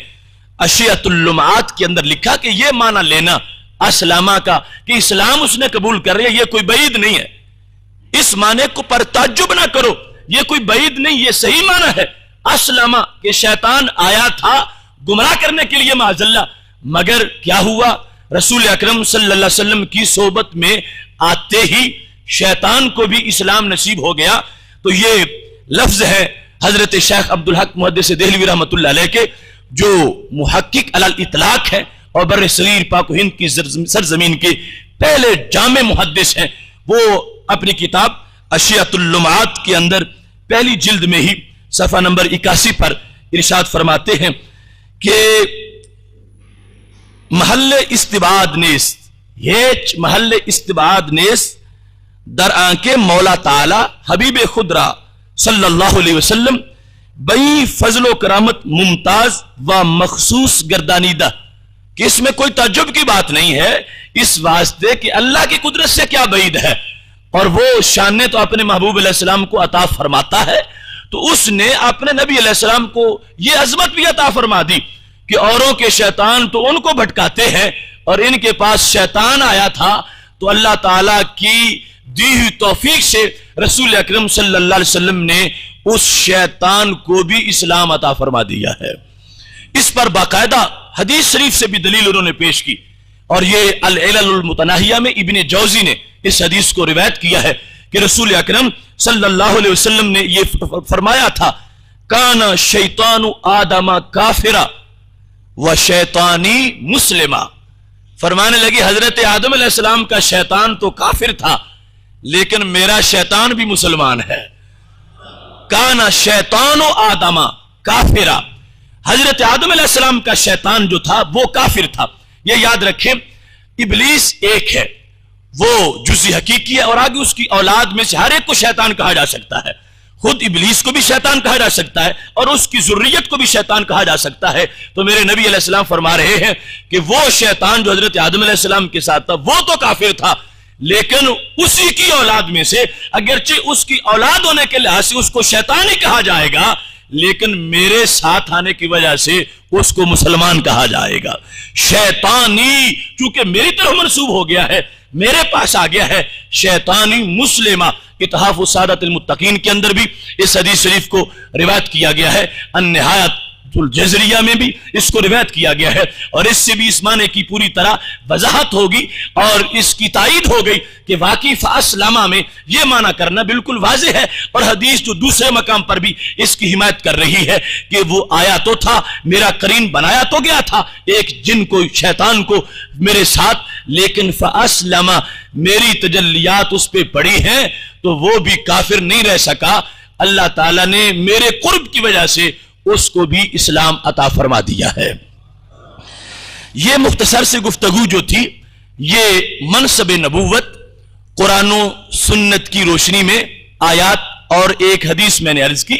اشیاۃ اللمعات کے اندر لکھا کہ یہ معنی لینا اسلامہ کا کہ اسلام اس نے قبول کر لیا، یہ کوئی بعید نہیں ہے، اس معنی کو پر تعجب نہ کرو، یہ کوئی بعید نہیں، یہ صحیح معنی ہے۔ اسلامہ کہ شیطان آیا تھا گمراہ کرنے کے لیے معاذ اللہ، مگر کیا ہوا، رسول اکرم صلی اللہ علیہ وسلم کی صحبت میں آتے ہی شیطان کو بھی اسلام نصیب ہو گیا۔ تو یہ لفظ ہے حضرت شیخ عبدالحق محدث دہلوی رحمۃ اللہ علیہ کے جو محقق علی الاطلاق ہے اور بر صغیر پاک و ہند کی سرزمین کے پہلے جامع محدث ہیں۔ وہ اپنی کتاب اشیاۃ اللمعات کے اندر پہلی جلد میں ہی صفحہ نمبر 81 پر ارشاد فرماتے ہیں کہ محل استبعاد نیست، ہیچ محل استبعاد نیست در آنکه مولا تعالی حبیب خود را صلی اللہ علیہ وسلم بئی فضل و کرامت ممتاز و مخصوص گردانیدہ، کہ اس میں کوئی تعجب کی بات نہیں ہے، اس واسطے کہ اللہ کی قدرت سے کیا بعید ہے، اور وہ شان نے تو اپنے محبوب علیہ السلام کو عطا فرماتا ہے، تو اس نے اپنے نبی علیہ السلام کو یہ عظمت بھی عطا فرما دی کہ اوروں کے شیطان تو ان کو بھٹکاتے ہیں اور ان کے پاس شیطان آیا تھا تو اللہ تعالیٰ کی دی ہوئی توفیق سے رسول اکرم صلی اللہ علیہ وسلم نے اس شیطان کو بھی اسلام عطا فرما دیا ہے۔ اس پر باقاعدہ حدیث شریف سے بھی دلیل انہوں نے پیش کی، اور یہ العلل المتناہیہ میں ابن جوزی نے اس حدیث کو روایت کیا ہے کہ رسول اکرم صلی اللہ علیہ وسلم نے یہ فرمایا تھا، کانا شیطان آدم کافرا و شیطانی مسلمہ۔ فرمانے لگی حضرت آدم علیہ السلام کا شیطان تو کافر تھا لیکن میرا شیطان بھی مسلمان ہے۔ کانا شیطان آدم کافرا، حضرت آدم علیہ السلام کا شیطان جو تھا وہ کافر تھا۔ یہ یاد رکھیں، ابلیس ایک ہے، وہ جزئی حقیقی ہے، اور آگے اس کی اولاد میں سے ہر ایک کو شیطان کہا جا سکتا ہے۔ خود ابلیس کو بھی شیطان کہا جا سکتا ہے اور اس کی ذریت کو بھی شیطان کہا جا سکتا ہے۔ تو میرے نبی علیہ السلام فرما رہے ہیں کہ وہ شیطان جو حضرت آدم علیہ السلام کے ساتھ تھا وہ تو کافر تھا، لیکن اسی کی اولاد میں سے اگرچہ اس کی اولاد ہونے کے لحاظ سے اس کو شیطان ہی کہا جائے گا، لیکن میرے ساتھ آنے کی وجہ سے اس کو مسلمان کہا جائے گا۔ شیطانی چونکہ میری طرف منسوب ہو گیا ہے، میرے پاس آ گیا ہے، شیطانی مسلمہ۔ اتحاف السادۃ المتقین کے اندر بھی اس حدیث شریف کو روایت کیا گیا ہے، النہایۃ الجزریہ میں بھی اس کو روایت کیا گیا ہے، اور اس سے بھی اس معنی کی پوری طرح وضاحت ہوگی اور اس کی تائید ہو گئی کہ واقعی فاسلمہ میں یہ معنی کرنا بالکل واضح ہے، اور حدیث جو دوسرے مقام پر بھی اس کی حمایت کر رہی ہے کہ وہ آیا تو تھا، میرا قرین بنایا تو گیا تھا ایک جن کو، شیطان کو میرے ساتھ، لیکن فاسلمہ میری تجلیات اس پہ پڑی ہیں تو وہ بھی کافر نہیں رہ سکا۔ اللہ تعالیٰ نے میرے قرب کی وجہ سے اس کو بھی اسلام عطا فرما دیا ہے۔ یہ مختصر سے گفتگو جو تھی، یہ منصب نبوت قرآن و سنت کی روشنی میں آیات اور ایک حدیث میں نے عرض کی،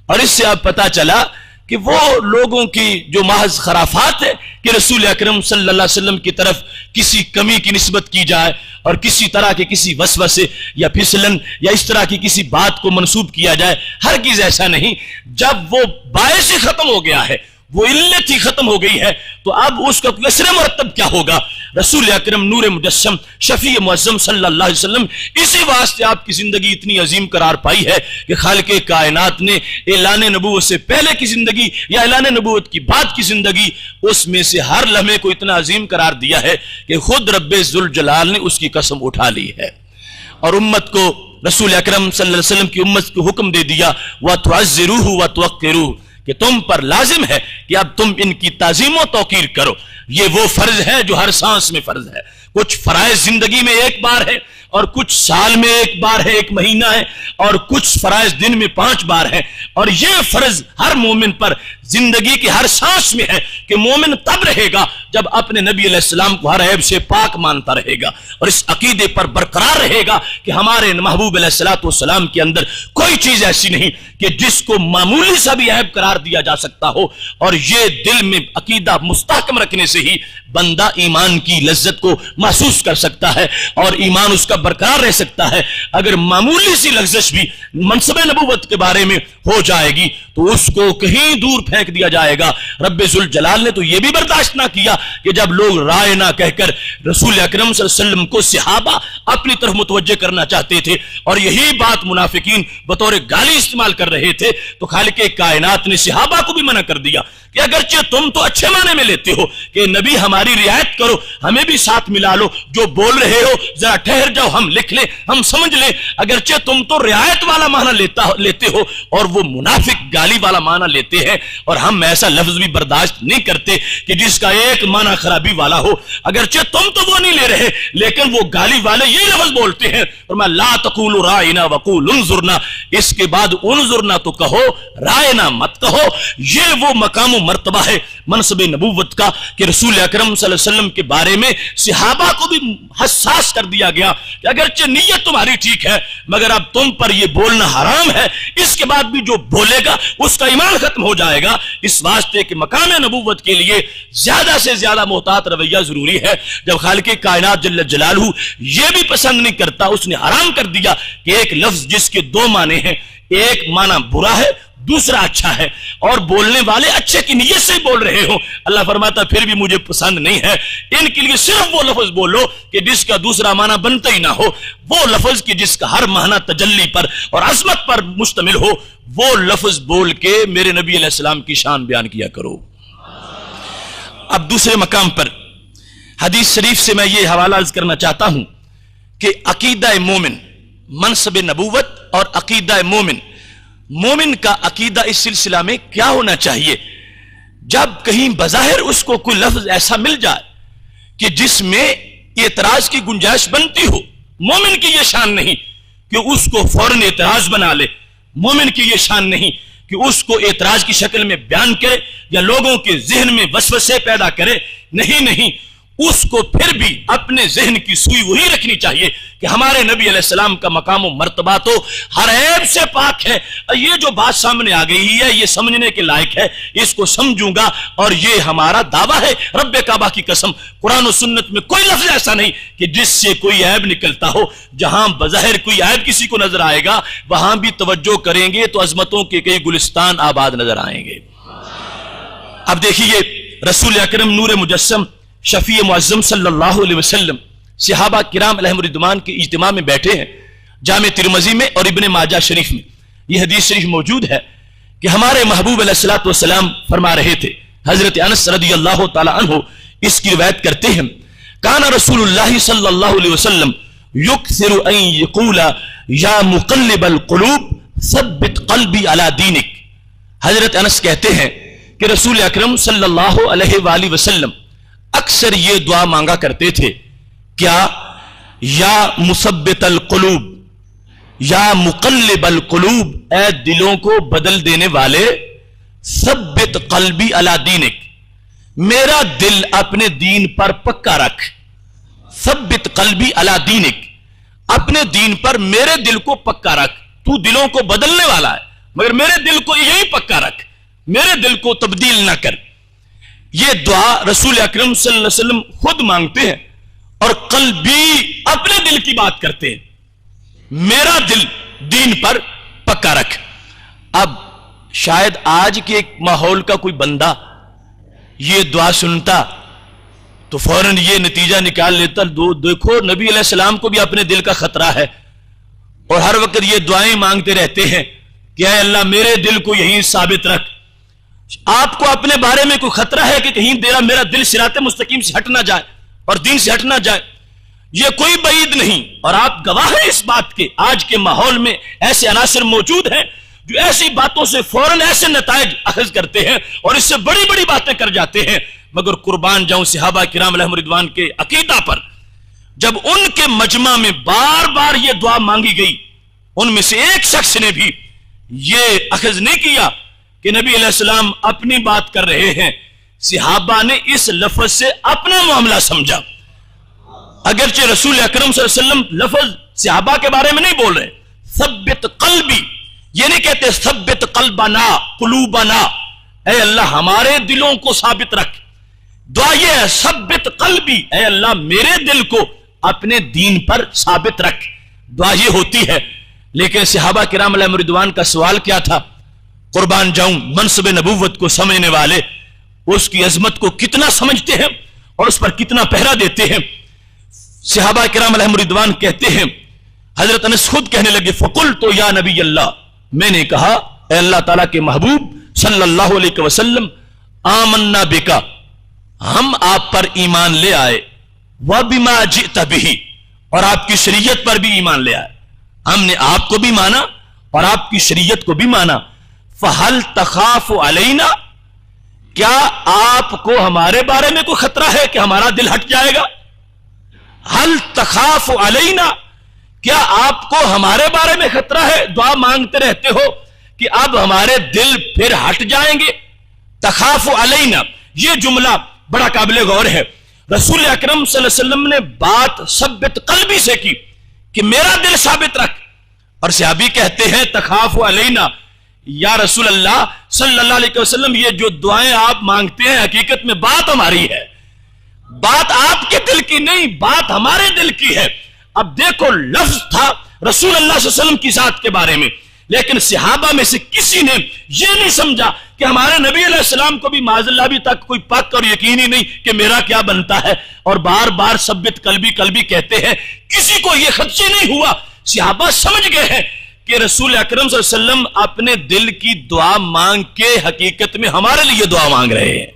اور اس سے اب پتا چلا کہ وہ لوگوں کی جو محض خرافات ہے کہ رسول اکرم صلی اللہ علیہ وسلم کی طرف کسی کمی کی نسبت کی جائے اور کسی طرح کے کسی وسوسے یا پھسلن یا اس طرح کی کسی بات کو منسوب کیا جائے، ہرگز ایسا نہیں۔ جب وہ باعث ختم ہو گیا ہے، وہ علت ہی ختم ہو گئی ہے، تو اب اس کا اثر مرتب کیا ہوگا؟ رسول اکرم نور مجسم شفیع معظم صلی اللہ علیہ وسلم، اسی واسطے آپ کی زندگی اتنی عظیم قرار پائی ہے کہ خالق کائنات نے اعلان نبوت سے پہلے کی زندگی یا اعلان نبوت کی بعد کی زندگی، اس میں سے ہر لمحے کو اتنا عظیم قرار دیا ہے کہ خود رب ذوالجلال نے اس کی قسم اٹھا لی ہے، اور امت کو رسول اکرم صلی اللہ علیہ وسلم کی امت کو حکم دے دیا وَتُعَزِّرُوهُ وَتُوَقِّرُوهُ کہ تم پر لازم ہے کہ اب تم ان کی تعظیم و توقیر کرو۔ یہ وہ فرض ہے جو ہر سانس میں فرض ہے۔ کچھ فرائض زندگی میں ایک بار ہے، اور کچھ سال میں ایک بار ہے، ایک مہینہ ہے، اور کچھ فرائض دن میں 5 بار ہے، اور یہ فرض ہر مومن پر زندگی کے ہر سانس میں ہے کہ مومن تب رہے گا جب اپنے نبی علیہ السلام کو ہر عیب سے پاک مانتا رہے گا، اور اس عقیدے پر برقرار رہے گا کہ ہمارے محبوب علیہ السلام کے اندر کوئی چیز ایسی نہیں کہ جس کو معمولی سا بھی عیب قرار دیا جا سکتا ہو، اور یہ دل میں عقیدہ مستحکم رکھنے سے ہی بندہ ایمان کی لذت کو محسوس کر سکتا ہے اور ایمان اس کا برقرار رہ سکتا ہے۔ اگر معمولی سی لغزش بھی منصب نبوت کے بارے میں ہو جائے گی تو اس کو کہیں دور پھینک دیا جائے گا۔ رب ذوالجلال نے تو یہ بھی برداشت نہ کیا کہ جب لوگ رائے نہ کہہ کر رسول اکرم صلی اللہ علیہ وسلم کو صحابہ اپنی طرف متوجہ کرنا چاہتے تھے اور یہی بات منافقین بطور گالی استعمال کر رہے تھے، تو خالق کائنات نے صحابہ کو بھی منع کر دیا کہ اگرچہ تم تو اچھے معنی میں لیتے ہو کہ نبی ہماری رعایت کرو، ہمیں بھی ساتھ ملا لو، جو بول رہے ہو ذرا ٹھہر جاؤ، ہم لکھ لیں، ہم سمجھ لیں، اگرچہ تم تو رعایت والا معنی لیتے ہو اور وہ منافق گالی والا معنی لیتے ہیں، اور ہم ایسا لفظ بھی برداشت نہیں کرتے کہ جس کا ایک معنی خرابی والا ہو۔ اگرچہ تم تو وہ نہیں لے رہے لیکن وہ گالی والے یہ لفظ بولتے ہیں، فرمایا لا تقولوا راعنا وقولوا انظرنا، اس کے بعد انظرنا تو کہو، رائنا مت کہو۔ یہ وہ مقام و مرتبہ ہے منصب نبوت کا کہ رسول اکرم صلی اللہ علیہ وسلم کے بارے میں صحابہ کو بھی حساس کر دیا گیا کہ اگرچہ نیت تمہاری ٹھیک ہے مگر اب تم پر یہ بولنا حرام ہے، اس کے بعد بھی جو بولے گا اس کا ایمان ختم ہو جائے گا۔ اس واسطے کہ مقام نبوت کے لیے زیادہ سے زیادہ محتاط رویہ ضروری ہے۔ جب خالق کائنات جل جلالہ یہ بھی پسند نہیں کرتا، اس نے حرام کر دیا کہ ایک لفظ جس کے 2 معنی ہیں، ایک معنی برا ہے، دوسرا اچھا ہے اور بولنے والے اچھے کی نیت سے بول رہے ہو، اللہ فرماتا پھر بھی مجھے پسند نہیں ہے، ان کے لیے صرف وہ لفظ بولو کہ جس کا دوسرا معنی بنتا ہی نہ ہو، وہ لفظ کی جس کا ہر معنی تجلی پر اور عظمت پر مشتمل ہو، وہ لفظ بول کے میرے نبی علیہ السلام کی شان بیان کیا کرو۔ اب دوسرے مقام پر حدیث شریف سے میں یہ حوالہ عرض کرنا چاہتا ہوں کہ عقیدہ مومن، منصب نبوت اور عقیدہ مومن، مومن کا عقیدہ اس سلسلہ میں کیا ہونا چاہیے؟ جب کہیں بظاہر اس کو کوئی لفظ ایسا مل جائے کہ جس میں اعتراض کی گنجائش بنتی ہو، مومن کی یہ شان نہیں کہ اس کو فوراً اعتراض بنا لے، مومن کی یہ شان نہیں کہ اس کو اعتراض کی شکل میں بیان کرے یا لوگوں کے ذہن میں وسوسے پیدا کرے، نہیں، اس کو پھر بھی اپنے ذہن کی سوئی وہی رکھنی چاہیے کہ ہمارے نبی علیہ السلام کا مقام و مرتبہ تو ہر عیب سے پاک ہے، یہ جو بات سامنے آ گئی ہے یہ سمجھنے کے لائق ہے، اس کو سمجھوں گا، اور یہ ہمارا دعویٰ ہے رب کعبہ کی قسم، قرآن و سنت میں کوئی لفظ ایسا نہیں کہ جس سے کوئی عیب نکلتا ہو، جہاں بظاہر کوئی عیب کسی کو نظر آئے گا وہاں بھی توجہ کریں گے تو عظمتوں کے کئی گلستان آباد نظر آئیں گے۔ اب دیکھیے رسول اکرم نور مجسم شفیع معظم صلی اللہ علیہ وسلم صحابہ کرام علیہم رضوان کے اجتماع میں بیٹھے ہیں، جامع ترمذی میں اور ابن ماجہ شریف میں یہ حدیث شریف موجود ہے کہ ہمارے محبوب علیہ الصلوۃ والسلام فرما رہے تھے، حضرت انس رضی اللہ تعالی عنہ اس کی روایت کرتے ہیں، کان رسول اللہ صلی اللہ علیہ وسلم یکثر ان یقول یا مقلب القلوب ثبت قلبی علی دینک۔ حضرت انس کہتے ہیں کہ رسول اکرم صلی اللہ علیہ وآلہ وسلم اکثر یہ دعا مانگا کرتے تھے، کیا؟ یا مثبت القلوب، یا مقلب القلوب، اے دلوں کو بدل دینے والے، ثبت قلبی علی دینک، میرا دل اپنے دین پر پکا رکھ، ثبت قلبی علی دینک، اپنے دین پر میرے دل کو پکا رکھ، تو دلوں کو بدلنے والا ہے مگر میرے دل کو یہی پکا رکھ، میرے دل کو تبدیل نہ کر۔ یہ دعا رسول اکرم صلی اللہ علیہ وسلم خود مانگتے ہیں اور قلبی اپنے دل کی بات کرتے ہیں، میرا دل دین پر پکا رکھ۔ اب شاید آج کے ایک ماحول کا کوئی بندہ یہ دعا سنتا تو فوراً یہ نتیجہ نکال لیتا، دیکھو نبی علیہ السلام کو بھی اپنے دل کا خطرہ ہے اور ہر وقت یہ دعائیں مانگتے رہتے ہیں کہ اے اللہ میرے دل کو یہیں ثابت رکھ۔ آپ کو اپنے بارے میں کوئی خطرہ ہے کہ کہیں میرا دل صراط مستقیم سے ہٹ نہ جائے اور دین سے ہٹ نہ جائے، یہ کوئی بعید نہیں، اور آپ گواہ ہیں اس بات کے۔ آج کے ماحول میں ایسے عناصر موجود ہیں جو ایسی باتوں سے فوراً ایسے نتائج اخذ کرتے ہیں اور اس سے بڑی بڑی باتیں کر جاتے ہیں، مگر قربان جاؤں صحابہ کرام علیہم رضوان کے عقیدہ پر، جب ان کے مجمع میں بار بار یہ دعا مانگی گئی، ان میں سے ایک شخص نے بھی یہ اخذ نہیں کیا کہ نبی علیہ السلام اپنی بات کر رہے ہیں، صحابہ نے اس لفظ سے اپنا معاملہ سمجھا۔ اگرچہ رسول اکرم صلی اللہ علیہ وسلم لفظ صحابہ کے بارے میں نہیں بول رہے، ثبت قلبی، یہ نہیں کہتے ثبت قلبنا قلوبنا، اے اللہ ہمارے دلوں کو ثابت رکھ، دعا یہ ہے ثبت قلبی، اے اللہ میرے دل کو اپنے دین پر ثابت رکھ، دعا یہ ہوتی ہے۔ لیکن صحابہ کرام علیہم رضوان کا سوال کیا تھا؟ قربان جاؤں منصب نبوت کو سمجھنے والے اس کی عظمت کو کتنا سمجھتے ہیں اور اس پر کتنا پہرا دیتے ہیں۔ صحابہ کرام علیہم رضوان کہتے ہیں، حضرت انس خود کہنے لگے، فقلت یا نبی اللہ، میں نے کہا اے اللہ تعالیٰ کے محبوب صلی اللہ علیہ وسلم، آمنا بکا، ہم آپ پر ایمان لے آئے، وبما جئت بہ، اور آپ کی شریعت پر بھی ایمان لے آئے، ہم نے آپ کو بھی مانا اور آپ کی شریعت کو بھی مانا، فَهَلْ تَخَافُ عَلَيْنَا، کیا آپ کو ہمارے بارے میں کوئی خطرہ ہے کہ ہمارا دل ہٹ جائے گا؟ هَلْ تَخَافُ عَلَيْنَا، کیا آپ کو ہمارے بارے میں خطرہ ہے؟ دعا مانگتے رہتے ہو کہ اب ہمارے دل پھر ہٹ جائیں گے۔ تخاف علینا، یہ جملہ بڑا قابل غور ہے۔ رسول اکرم صلی اللہ علیہ وسلم نے بات ثبت قلبی سے کی کہ میرا دل ثابت رکھ، اور صحابی کہتے ہیں تخاف علینا، یا رسول اللہ صلی اللہ علیہ وسلم یہ جو دعائیں آپ مانگتے ہیں حقیقت میں بات ہماری ہے، بات آپ کے دل کی نہیں، بات ہمارے دل کی ہے۔ اب دیکھو لفظ تھا رسول اللہ صلی اللہ علیہ وسلم کی ذات کے بارے میں، لیکن صحابہ میں سے کسی نے یہ نہیں سمجھا کہ ہمارے نبی علیہ السلام کو بھی معاذ اللہ بھی تک کوئی پک اور یقین ہی نہیں کہ میرا کیا بنتا ہے، اور بار بار ثبت قلبی قلبی کہتے ہیں، کسی کو یہ خدشے نہیں ہوا۔ صحابہ سمجھ گئے ہیں کہ رسول اکرم صلی اللہ علیہ وسلم اپنے دل کی دعا مانگ کے حقیقت میں ہمارے لیے دعا مانگ رہے ہیں۔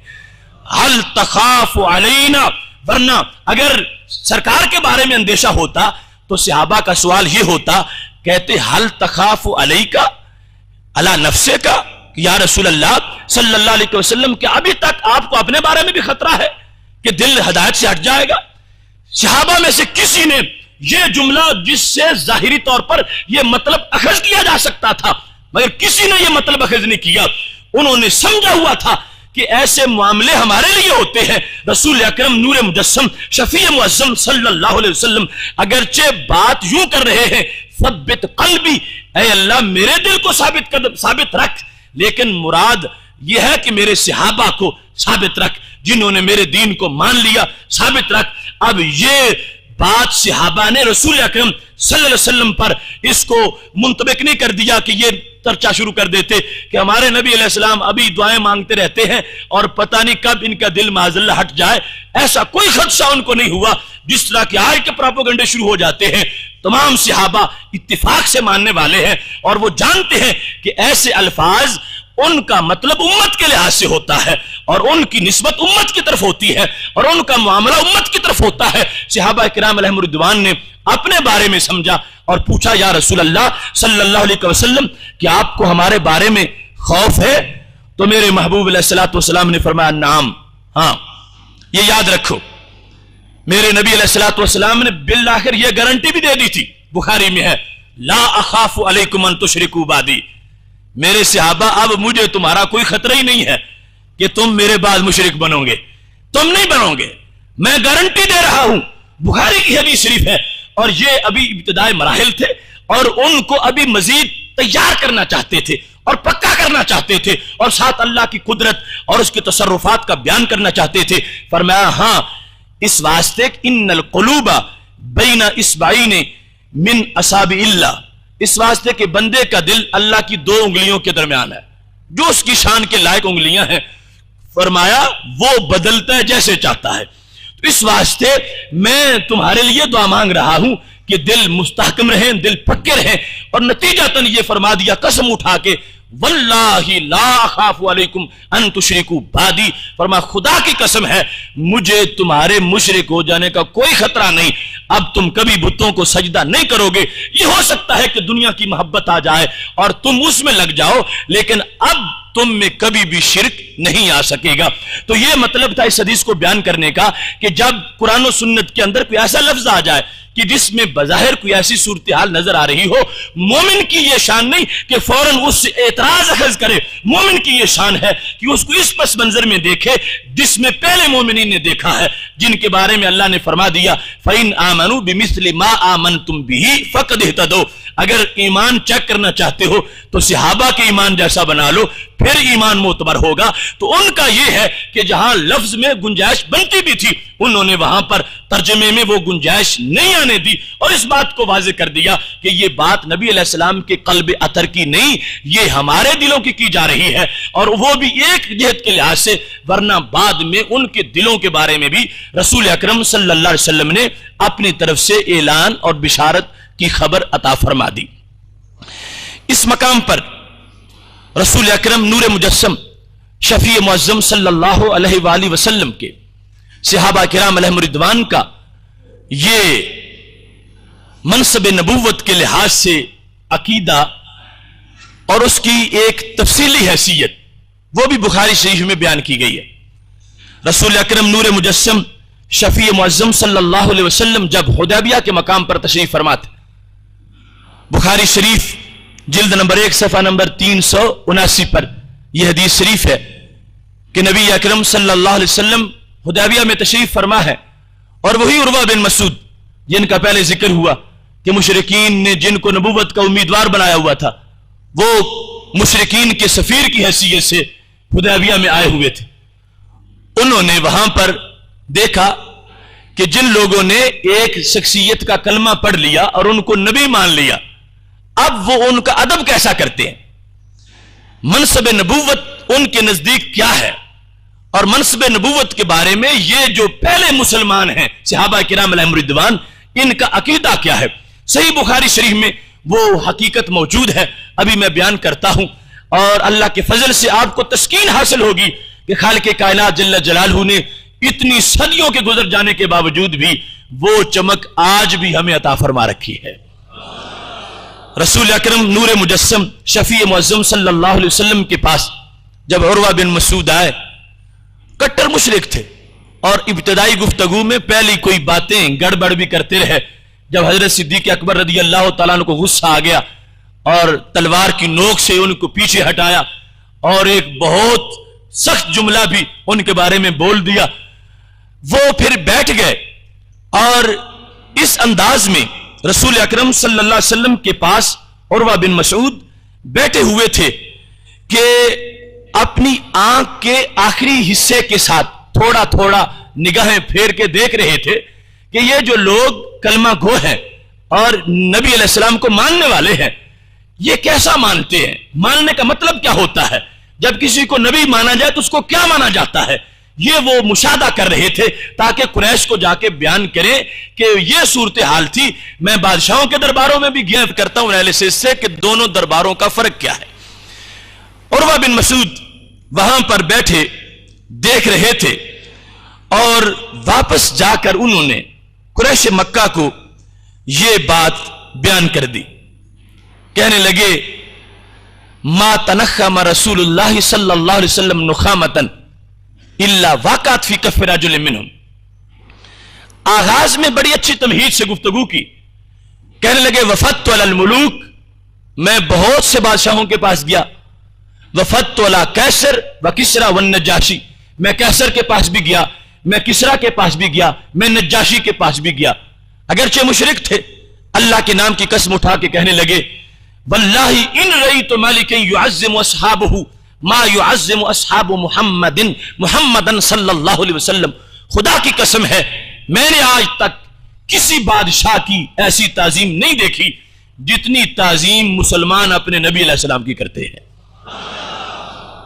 حل تخاف علینا، ورنہ اگر سرکار کے بارے میں اندیشہ ہوتا تو صحابہ کا سوال یہ ہوتا، کہتے حل تخاف علیکا علی نفسے کا، یا رسول اللہ صلی اللہ علیہ وسلم کہ ابھی تک آپ کو اپنے بارے میں بھی خطرہ ہے کہ دل ہدایت سے ہٹ جائے گا؟ صحابہ میں سے کسی نے یہ جملہ جس سے ظاہری طور پر یہ مطلب اخذ کیا جا سکتا تھا، مگر کسی نے یہ مطلب اخذ نہیں کیا۔ انہوں نے سمجھا ہوا تھا کہ ایسے معاملے ہمارے لیے ہوتے ہیں۔ رسول اکرم نور مجسم شفیع معظم صلی اللہ علیہ وسلم اگرچہ بات یوں کر رہے ہیں، ثبت قلبی، اے اللہ میرے دل کو ثابت رکھ، لیکن مراد یہ ہے کہ میرے صحابہ کو ثابت رکھ، جنہوں نے میرے دین کو مان لیا ثابت رکھ۔ اب یہ بات صحابہ نے رسول اکرم صلی اللہ علیہ وسلم پر اس کو منطبق نہیں کر دیا کہ یہ چرچا شروع کر دیتے کہ ہمارے نبی علیہ السلام ابھی دعائیں مانگتے رہتے ہیں اور پتہ نہیں کب ان کا دل معاذ اللہ ہٹ جائے۔ ایسا کوئی خدشہ ان کو نہیں ہوا، جس طرح کہ آج کے پروپیگنڈے شروع ہو جاتے ہیں۔ تمام صحابہ اتفاق سے ماننے والے ہیں اور وہ جانتے ہیں کہ ایسے الفاظ ان کا مطلب امت کے لحاظ سے ہوتا ہے اور ان کی نسبت امت کی طرف ہوتی ہے اور ان کا معاملہ امت کی طرف ہوتا ہے۔ صحابہ کرام علیہم الرضوان نے اپنے بارے میں سمجھا اور پوچھا، یا رسول اللہ صلی اللہ علیہ وسلم کہ آپ کو ہمارے بارے میں خوف ہے؟ تو میرے محبوب علیہ الصلوۃ والسلام نے فرمایا نعم، ہاں۔ یہ یاد رکھو، میرے نبی علیہ الصلوۃ والسلام نے بالآخر یہ گارنٹی بھی دے دی تھی، بخاری میں ہے، لا اخاف علیکم ان تشرکوا بعدی، میرے صحابہ اب مجھے تمہارا کوئی خطرہ ہی نہیں ہے کہ تم میرے بعد مشرک بنو گے، تم نہیں بنو گے، میں گارنٹی دے رہا ہوں۔ بخاری کی حدیث شریف ہے، اور یہ ابھی ابتدائی مراحل تھے اور ان کو ابھی مزید تیار کرنا چاہتے تھے اور پکا کرنا چاہتے تھے اور ساتھ اللہ کی قدرت اور اس کے تصرفات کا بیان کرنا چاہتے تھے۔ فرمایا ہاں، اس واسطے ان القلوب بین اصبعین من اصابع اللہ، اس واسطے کہ بندے کا دل اللہ کی دو انگلیوں کے درمیان ہے، جو اس کی شان کے لائق انگلیاں ہیں، فرمایا وہ بدلتا ہے جیسے چاہتا ہے۔ تو اس واسطے میں تمہارے لیے دعا مانگ رہا ہوں کہ دل مستحکم رہیں، دل پکے رہیں، اور نتیجتاً یہ فرما دیا قسم اٹھا کے، واللہ لا اخاف علیکم ان تشرکوا بعدی، فرما خدا کی قسم ہے مجھے تمہارے مشرک ہو جانے کا کوئی خطرہ نہیں، اب تم کبھی بتوں کو سجدہ نہیں کرو گے۔ یہ ہو سکتا ہے کہ دنیا کی محبت آ جائے اور تم اس میں لگ جاؤ، لیکن اب تم میں کبھی بھی شرک نہیں آ سکے گا۔ تو یہ مطلب تھا اس حدیث کو بیان کرنے کا کہ جب قرآن و سنت کے اندر کوئی ایسا لفظ آ جائے کہ جس میں بظاہر کوئی ایسی صورتحال نظر آ رہی ہو، مومن کی یہ شان نہیں کہ فوراً اس سے اعتراض اخذ کرے، مومن کی یہ شان ہے کہ اس کو اس پس منظر میں دیکھے جس میں پہلے مومنین نے دیکھا ہے، جن کے بارے میں اللہ نے فرما دیا فَإِنْ آمَنُوا بِمِثْلِ مَا آمَنْتُمْ بِهِ فَقَدْ اهْتَدَوْا، اگر ایمان چیک کرنا چاہتے ہو تو صحابہ کے ایمان جیسا بنا لو، پھر ایمان معتبر ہوگا۔ تو ان کا یہ ہے کہ جہاں لفظ میں گنجائش بنتی بھی تھی، انہوں نے وہاں پر ترجمے میں وہ گنجائش نہیں آنے دی اور اس بات کو واضح کر دیا کہ یہ بات نبی علیہ السلام کے قلب اطہر کی نہیں، یہ ہمارے دلوں کی جا رہی ہے، اور وہ بھی ایک جہت کے لحاظ سے، ورنہ بعد میں ان کے دلوں کے بارے میں بھی رسول اکرم صلی اللہ علیہ وسلم نے اپنی طرف سے اعلان اور بشارت کی خبر عطا فرما دی۔ اس مقام پر رسول اکرم نور مجسم شفیع معظم صلی اللہ علیہ وآلہ وسلم کے صحابہ کرام علیہم رضوان کا یہ منصب نبوت کے لحاظ سے عقیدہ اور اس کی ایک تفصیلی حیثیت وہ بھی بخاری شریف میں بیان کی گئی ہے۔ رسول اکرم نور مجسم شفیع معظم صلی اللہ علیہ وسلم جب حدیبیہ کے مقام پر تشریف فرما تھے، بخاری شریف جلد نمبر 1 صفحہ نمبر 379 پر یہ حدیث شریف ہے کہ نبی اکرم صلی اللہ علیہ وسلم حدیبیہ میں تشریف فرما ہے، اور وہی عروہ بن مسعود جن کا پہلے ذکر ہوا کہ مشرکین نے جن کو نبوت کا امیدوار بنایا ہوا تھا، وہ مشرکین کے سفیر کی حیثیت سے حدیبیہ میں آئے ہوئے تھے۔ انہوں نے وہاں پر دیکھا کہ جن لوگوں نے ایک شخصیت کا کلمہ پڑھ لیا اور ان کو نبی مان لیا، اب وہ ان کا ادب کیسا کرتے ہیں، منصب نبوت ان کے نزدیک کیا ہے، اور منصب نبوت کے بارے میں یہ جو پہلے مسلمان ہیں صحابہ کرام علیہم رضوان، ان کا عقیدہ کیا ہے۔ صحیح بخاری شریف میں وہ حقیقت موجود ہے، ابھی میں بیان کرتا ہوں، اور اللہ کے فضل سے آپ کو تسکین حاصل ہوگی کہ خالق کائنات جل جلالہ نے اتنی صدیوں کے گزر جانے کے باوجود بھی وہ چمک آج بھی ہمیں عطا فرما رکھی ہے۔ رسول اکرم نور مجسم شفیع معظم صلی اللہ علیہ وسلم کے پاس جب عروہ بن مسعود آئے، کٹر مشرک تھے، اور ابتدائی گفتگو میں پہلی کوئی باتیں گڑبڑ بھی کرتے رہے۔ جب حضرت صدیق اکبر رضی اللہ تعالیٰ عنہ کو غصہ آ گیا اور تلوار کی نوک سے ان کو پیچھے ہٹایا اور ایک بہت سخت جملہ بھی ان کے بارے میں بول دیا، وہ پھر بیٹھ گئے، اور اس انداز میں رسول اکرم صلی اللہ علیہ وسلم کے پاس عروہ بن مسعود بیٹھے ہوئے تھے کہ اپنی آنکھ کے آخری حصے کے ساتھ تھوڑا تھوڑا نگاہیں پھیر کے دیکھ رہے تھے کہ یہ جو لوگ کلمہ گو ہیں اور نبی علیہ السلام کو ماننے والے ہیں، یہ کیسا مانتے ہیں، ماننے کا مطلب کیا ہوتا ہے، جب کسی کو نبی مانا جائے تو اس کو کیا مانا جاتا ہے، یہ وہ مشاہدہ کر رہے تھے تاکہ قریش کو جا کے بیان کریں کہ یہ صورتحال تھی۔ میں بادشاہوں کے درباروں میں بھی گیا کرتا ہوں انالیسس سے کہ دونوں درباروں کا فرق کیا ہے۔ عروہ بن مسعود وہاں پر بیٹھے دیکھ رہے تھے، اور واپس جا کر انہوں نے قریش مکہ کو یہ بات بیان کر دی، کہنے لگے ما تنخم رسول اللہ صلی اللہ علیہ وسلم نخامتن الا واقعت فی کف رجل منہم۔ آغاز میں بڑی اچھی تمہید سے گفتگو کی، کہنے لگے وفدت علی الملوک، میں بہت سے بادشاہوں کے پاس گیا، وفدت علی کیسر و کسرا والنجاشی، میں کیسر کے پاس بھی گیا، میں کسرا کے پاس بھی گیا، میں نجاشی کے پاس بھی گیا، اگرچہ مشرک تھے۔ اللہ کے نام کی قسم اٹھا کے کہنے لگے واللہ ان رأیت مالکا یعظم اصحابہ ما یعظم اصحاب محمدن صلی اللہ علیہ وسلم، خدا کی قسم ہے میں نے آج تک کسی بادشاہ کی ایسی تعظیم نہیں دیکھی جتنی تعظیم مسلمان اپنے نبی علیہ السلام کی کرتے ہیں۔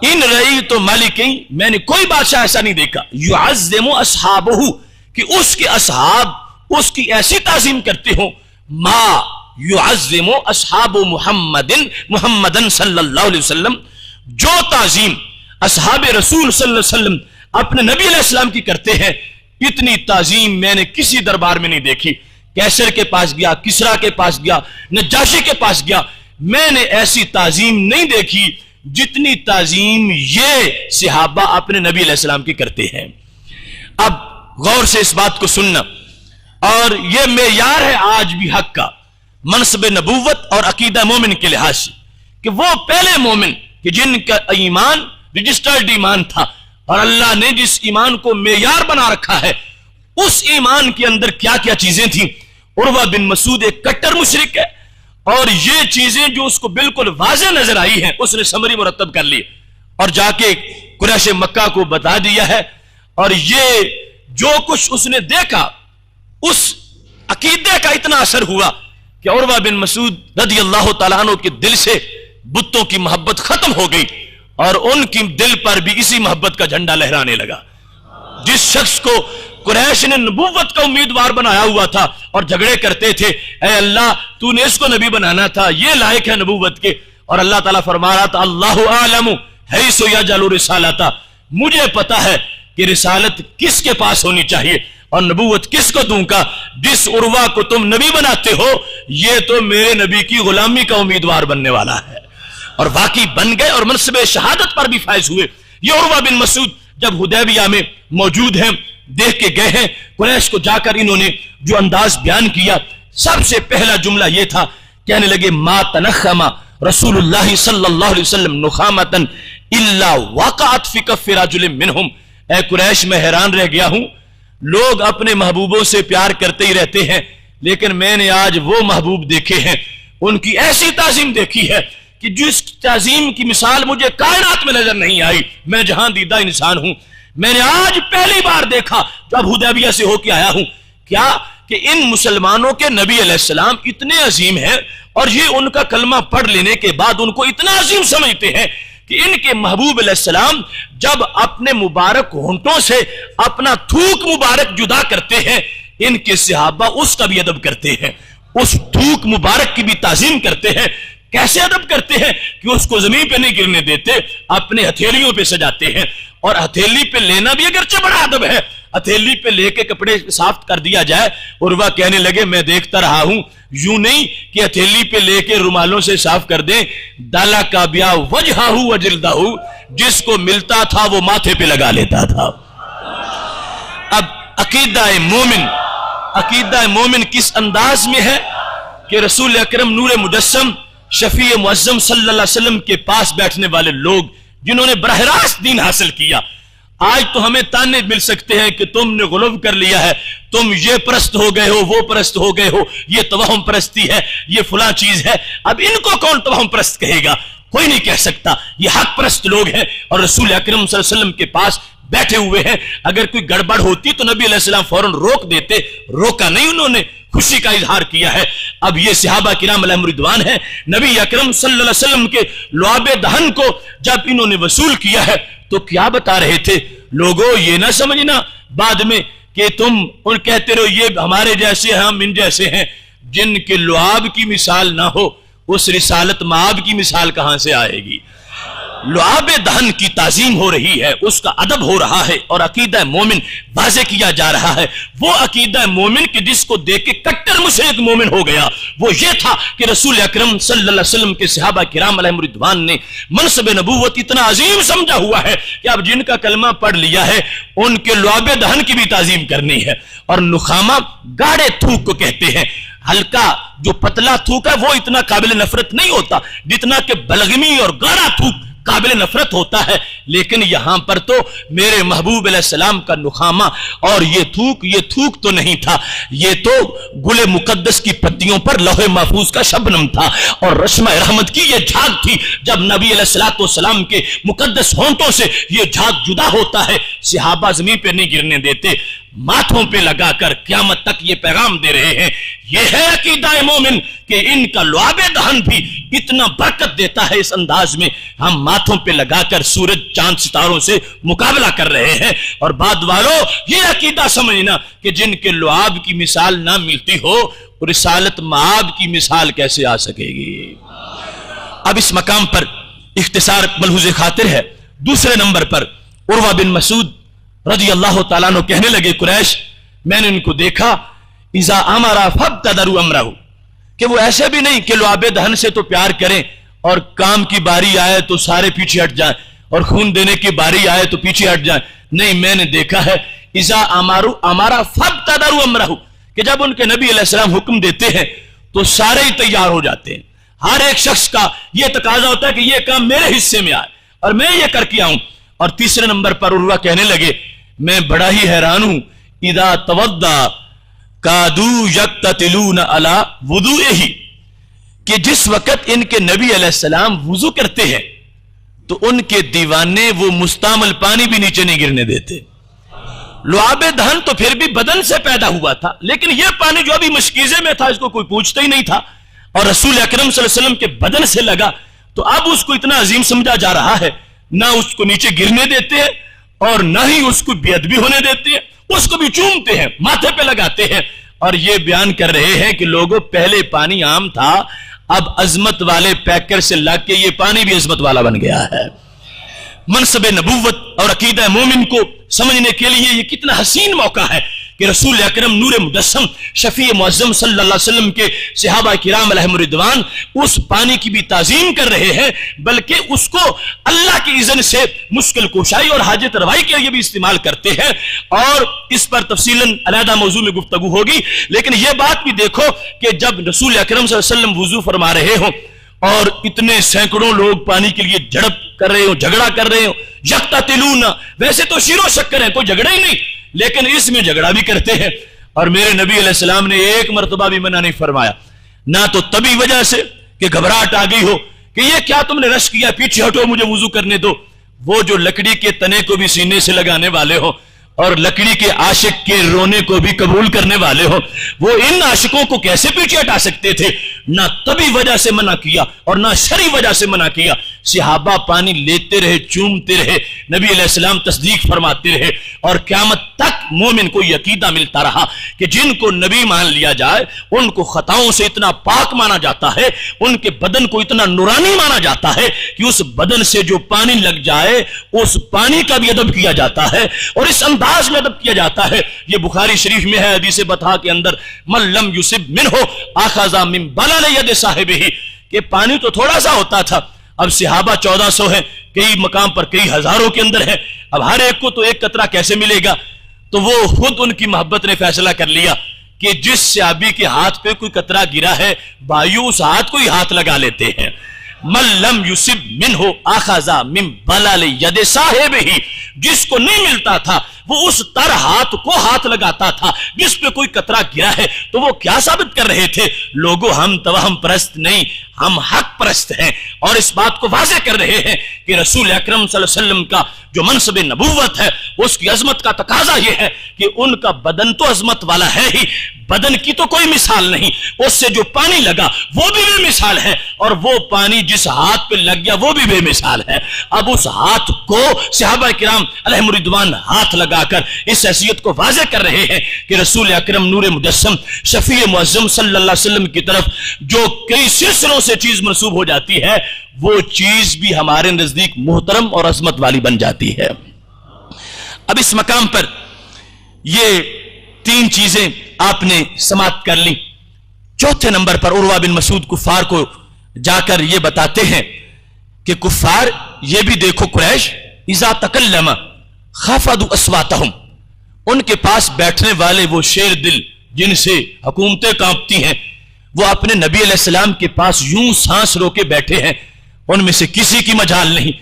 ان رأیت مالکا، میں نے کوئی بادشاہ ایسا نہیں دیکھا، یعظم اصحابہ، کہ اس کے اصحاب اس کی ایسی تعظیم کرتے ہوں، ما یعظم اصحاب محمدن صلی اللہ علیہ وسلم، جو تعظیم اصحاب رسول صلی اللہ علیہ وسلم اپنے نبی علیہ السلام کی کرتے ہیں، اتنی تعظیم میں نے کسی دربار میں نہیں دیکھی۔ کیسر کے پاس گیا، کسرا کے پاس گیا، نجاشی کے پاس گیا، میں نے ایسی تعظیم نہیں دیکھی جتنی تعظیم یہ صحابہ اپنے نبی علیہ السلام کی کرتے ہیں۔ اب غور سے اس بات کو سننا، اور یہ معیار ہے آج بھی حق کا منصب نبوت اور عقیدہ مومن کے لحاظ سے، کہ وہ پہلے مومن کہ جن کا ایمان رجسٹرڈ ایمان تھا، اور اللہ نے جس ایمان کو معیار بنا رکھا ہے اس ایمان کے اندر کیا کیا چیزیں تھیں۔ عروہ بن مسعود ایک کٹر مشرک ہے، اور یہ چیزیں جو اس کو بالکل واضح نظر آئی ہیں اس نے سمری مرتب کر لی اور جا کے قریش مکہ کو بتا دیا ہے، اور یہ جو کچھ اس نے دیکھا اس عقیدے کا اتنا اثر ہوا کہ عروہ بن مسعود رضی اللہ تعالیٰ عنہ کے دل سے بتوں کی محبت ختم ہو گئی، اور ان کی دل پر بھی اسی محبت کا جھنڈا لہرانے لگا۔ جس شخص کو قریش نے نبوت کا امیدوار بنایا ہوا تھا اور جھگڑے کرتے تھے، اے اللہ تو نے اس کو نبی بنانا تھا، یہ لائق ہے نبوت کے، اور اللہ تعالیٰ فرما رہا تھا اللہ اعلم حیث یجعل رسالتہ، مجھے پتا ہے کہ رسالت کس کے پاس ہونی چاہیے اور نبوت کس کو دوں گا۔ جس عروہ کو تم نبی بناتے ہو یہ تو میرے نبی کی غلامی کا امیدوار بننے والا ہے، اور واقعی بن گئے اور منصب شہادت پر بھی فائز ہوئے۔ یہ عروہ بن مسعود جب حدیبیہ میں موجود ہیں، دیکھ کے گئے ہیں، قریش کو جا کر انہوں نے جو انداز بیان کیا، سب سے پہلا جملہ یہ تھا، کہنے لگے ما تنخم رسول اللہ صلی اللہ علیہ وسلم نخامتن الا وقعت فی کف رجل منہم۔ اے قریش میں حیران رہ گیا ہوں، لوگ اپنے محبوبوں سے پیار کرتے ہی رہتے ہیں، لیکن میں نے آج وہ محبوب دیکھے ہیں، ان کی ایسی تعظیم دیکھی ہے کہ جس تعظیم کی مثال مجھے کائنات میں نظر نہیں آئی۔ میں جہاں دیدہ انسان ہوں، میں نے آج پہلی بار دیکھا جب حدیبیہ سے ہو کے آیا ہوں، کیا کہ ان مسلمانوں کے نبی علیہ السلام اتنے عظیم ہیں اور یہ ان کا کلمہ پڑھ لینے کے بعد ان کو اتنا عظیم سمجھتے ہیں کہ ان کے محبوب علیہ السلام جب اپنے مبارک ہونٹوں سے اپنا تھوک مبارک جدا کرتے ہیں، ان کے صحابہ اس کا بھی ادب کرتے ہیں، اس تھوک مبارک کی بھی تعظیم کرتے ہیں۔ کیسے ادب کرتے ہیں کہ اس کو زمین پہ نہیں گرنے دیتے، اپنے ہتھیلیوں پہ سجاتے ہیں، اور ہتھیلی پہ لینا بھی اگرچہ بڑا ادب ہے، ہتھیلی پہ لے کے کپڑے صاف کر دیا جائے۔ عروہ کہنے لگے میں دیکھتا رہا ہوں، یوں نہیں کہ ہتھیلی پہ لے کے رومالوں سے صاف کر دیں، دالا کا بیا وجہہ وجلدہ، جس کو ملتا تھا وہ ماتھے پہ لگا لیتا تھا۔ اب عقیدہ مومن کس انداز میں ہے کہ رسول اکرم نور مجسم شفیع معظم صلی اللہ علیہ وسلم کے پاس بیٹھنے والے لوگ جنہوں نے براہ راست دین حاصل کیا، آج تو ہمیں تانے مل سکتے ہیں کہ تم نے غلو کر لیا ہے، تم یہ پرست ہو گئے ہو، وہ پرست ہو گئے ہو، یہ توہم پرستی ہے، یہ فلاں چیز ہے۔ اب ان کو کون توہم پرست کہے گا؟ کوئی نہیں کہہ سکتا، یہ حق پرست لوگ ہیں اور رسول اکرم صلی اللہ علیہ وسلم کے پاس بیٹھے ہوئے ہیں۔ اگر کوئی گڑبڑ ہوتی تو نبی علیہ السلام فوراً روک دیتے، روکا نہیں، انہوں نے خوشی کا اظہار کیا ہے۔ اب یہ صحابہ کرام علیہم رضوان ہیں، نبی اکرم صلی اللہ علیہ وسلم کے لعاب دہن کو جب انہوں نے وصول کیا ہے تو کیا بتا رہے تھے؟ لوگوں یہ نہ سمجھنا بعد میں کہ تم ان کہتے رہو یہ ہمارے جیسے ہیں، ہم ان جیسے ہیں۔ جن کے لعاب کی مثال نہ ہو اس رسالت مآب کی مثال کہاں سے آئے گی؟ لعاب دہن کی تعظیم ہو رہی ہے، اس کا ادب ہو رہا ہے، اور عقیدہ مومن واضح کیا جا رہا ہے۔ وہ عقیدہ مومن کہ جس کو دیکھ کے کٹر مشرک مومن ہو گیا، وہ یہ تھا کہ رسول اکرم صلی اللہ علیہ وسلم کے صحابہ کرام علیہم رضوان نے منصب نبوت اتنا عظیم سمجھا ہوا ہے کہ اب جن کا کلمہ پڑھ لیا ہے ان کے لعاب دہن کی بھی تعظیم کرنی ہے۔ اور نخامہ گاڑے تھوک کو کہتے ہیں، ہلکا جو پتلا تھوک ہے وہ اتنا قابل نفرت نہیں ہوتا جتنا کہ بلغمی اور گاڑا تھوک قابل نفرت ہوتا ہے۔ لیکن یہاں پر تو میرے محبوب علیہ السلام کا نخامہ اور یہ تھوک تو نہیں تھا، یہ تو گل مقدس کی پتیوں پر لوح محفوظ کا شبنم تھا، اور رشمہ رحمت کی یہ جھاگ تھی۔ جب نبی علیہ السلام کے مقدس ہونٹوں سے یہ جھاگ جدا ہوتا ہے، صحابہ زمین پہ نہیں گرنے دیتے، ماتھوں پہ لگا کر قیامت تک یہ پیغام دے رہے ہیں۔ یہ ہے عقیدہ مومن کہ ان کا لعاب دہن بھی اتنا برکت دیتا ہے اس انداز میں، ہم ماتھوں پہ لگا کر سورج چاند ستاروں سے مقابلہ کر رہے ہیں۔ اور بعد والوں یہ عقیدہ سمجھنا کہ جن کے لعاب کی مثال نہ ملتی ہو رسالت مآب کی مثال کیسے آ سکے گی؟ اب اس مقام پر اختصار ملحوظ خاطر ہے۔ دوسرے نمبر پر عروہ بن مسعود رضی اللہ تعالیٰ عنہ کہنے لگے قریش میں نے ان کو دیکھا اذا امرا فابتدروا امرہ، کہ وہ ایسے بھی نہیں کہ لعاب دہن سے تو پیار کریں اور کام کی باری آئے تو سارے پیچھے ہٹ جائیں اور خون دینے کی باری آئے تو پیچھے ہٹ جائیں، نہیں، میں نے دیکھا ہے اذا امرا فابتدروا امرہ، کہ جب ان کے نبی علیہ السلام حکم دیتے ہیں تو سارے ہی تیار ہو جاتے ہیں۔ ہر ایک شخص کا یہ تقاضا ہوتا ہے کہ یہ کام میرے حصے میں آئے اور میں یہ کر کے آؤں۔ اور تیسرے نمبر پر عروہ کہنے لگے میں بڑا ہی حیران ہوں، اذا توضا کادوا یقتتلون علی وضوئہ، کہ جس وقت ان کے نبی علیہ السلام وضو کرتے ہیں تو ان کے دیوانے وہ مستعمل پانی بھی نیچے نہیں گرنے دیتے۔ لعاب دہن تو پھر بھی بدن سے پیدا ہوا تھا، لیکن یہ پانی جو ابھی مشکیزے میں تھا اس کو کوئی پوچھتا ہی نہیں تھا، اور رسول اکرم صلی اللہ علیہ وسلم کے بدن سے لگا تو اب اس کو اتنا عظیم سمجھا جا رہا ہے، نہ اس کو نیچے گرنے دیتے ہیں اور نہ ہی اس کو بے ادبی ہونے دیتے ہیں، اس کو بھی چومتے ہیں، ماتھے پہ لگاتے ہیں، اور یہ بیان کر رہے ہیں کہ لوگوں پہلے پانی عام تھا، اب عظمت والے پیکر سے لگ کے یہ پانی بھی عظمت والا بن گیا ہے۔ منصب نبوت اور عقیدہ مومن کو سمجھنے کے لیے یہ کتنا حسین موقع ہے کہ رسول اکرم نور مجسم شفیع معظم صلی اللہ علیہ وسلم کے صحابہ کرام علیہم رضوان اس پانی کی بھی تعظیم کر رہے ہیں، بلکہ اس کو اللہ کی اذن سے مشکل کشائی اور حاجت روائی کے لیے بھی استعمال کرتے ہیں، اور اس پر تفصیلاً علیحدہ موضوع میں گفتگو ہوگی۔ لیکن یہ بات بھی دیکھو کہ جب رسول اکرم صلی اللہ علیہ وسلم وضو فرما رہے ہوں اور اتنے سینکڑوں لوگ پانی کے لیے جھڑپ کر رہے ہوں، جھگڑا کر رہے ہوں، یقتتلون، ویسے تو شیر و شکر ہے، کوئی جھگڑا ہی نہیں، لیکن اس میں جھگڑا بھی کرتے ہیں، اور میرے نبی علیہ السلام نے ایک مرتبہ بھی منع نہیں فرمایا، نہ تو تبھی وجہ سے کہ گھبراہٹ آ گئی ہو کہ یہ کیا تم نے رش کیا، پیچھے ہٹو، مجھے وضو کرنے دو، وہ جو لکڑی کے تنے کو بھی سینے سے لگانے والے ہو اور لکڑی کے عاشق کے رونے کو بھی قبول کرنے والے ہو، وہ ان عاشقوں کو کیسے پیچھے ہٹا سکتے تھے؟ نہ طبی وجہ سے منع کیا اور نہ شرعی وجہ سے منع کیا۔ صحابہ پانی لیتے رہے، چومتے رہے، نبی علیہ السلام تصدیق فرماتے رہے، اور قیامت تک مومن کو یہ عقیدہ ملتا رہا کہ جن کو نبی مان لیا جائے ان کو خطاؤں سے اتنا پاک مانا جاتا ہے، ان کے بدن کو اتنا نورانی مانا جاتا ہے کہ اس بدن سے جو پانی لگ جائے اس پانی کا بھی ادب کیا جاتا ہے، اور اس انداز میں ادب کیا جاتا ہے۔ یہ بخاری شریف میں ہے حدیث بطحا کے اندر، من لم یصب منہ اخذ من بلل ید صاحبہ، کہ پانی تو تھوڑا سا ہوتا تھا، اب صحابہ 1400 ہیں، کئی مقام پر کئی ہزاروں کے اندر ہے، اب ہر ایک کو تو ایک قطرہ کیسے ملے گا؟ تو وہ خود ان کی محبت نے فیصلہ کر لیا کہ جس صحابی کے ہاتھ پہ کوئی قطرہ گرا ہے بھائیو اس ہاتھ کو ہی ہاتھ لگا لیتے ہیں۔ من لم یصب منہ اخذ من بلل ید صاحبہ، جس کو نہیں ملتا تھا وہ اس تر ہاتھ کو ہاتھ لگاتا تھا جس پہ کوئی قطرہ گرا ہے۔ تو وہ کیا ثابت کر رہے تھے؟ لوگوں ہم توہم پرست نہیں، ہم حق پرست ہیں، اور اس بات کو واضح کر رہے ہیں کہ رسول اکرم صلی اللہ علیہ وسلم کا جو منصب نبوت ہے اس کی عظمت کا تقاضا یہ ہے کہ ان کا بدن تو عظمت والا ہے ہی، بدن کی تو کوئی مثال نہیں، اس سے جو پانی لگا وہ بھی بے مثال ہے، اور وہ پانی جس ہاتھ پہ لگ گیا وہ بھی بے مثال ہے۔ اب اس ہاتھ کو صحابہ کرام علیہم رضوان ہاتھ لگا کر اس حیثیت کو واضح کر رہے ہیں کہ رسول اکرم نور مجسم شفیع معظم صلی اللہ علیہ وسلم کی طرف جو کئی سلسلوں سے چیز منسوب ہو جاتی ہے وہ چیز بھی ہمارے نزدیک محترم اور عظمت والی بن جاتی ہے۔ اب اس مقام پر یہ 3 چیزیں آپ نے سماعت کر لی۔ چوتھے نمبر پر عروہ بن مسعود کفار کو جا کر یہ بتاتے ہیں کہ کفار یہ بھی دیکھو، قریش اذا تکلم خفضوا اصواتهم، ان کے پاس بیٹھنے والے وہ شیر دل جن سے حکومتیں کانپتی ہیں وہ اپنے نبی علیہ السلام کے پاس یوں سانس روکے بیٹھے ہیں، ان میں سے کسی کی مجال نہیں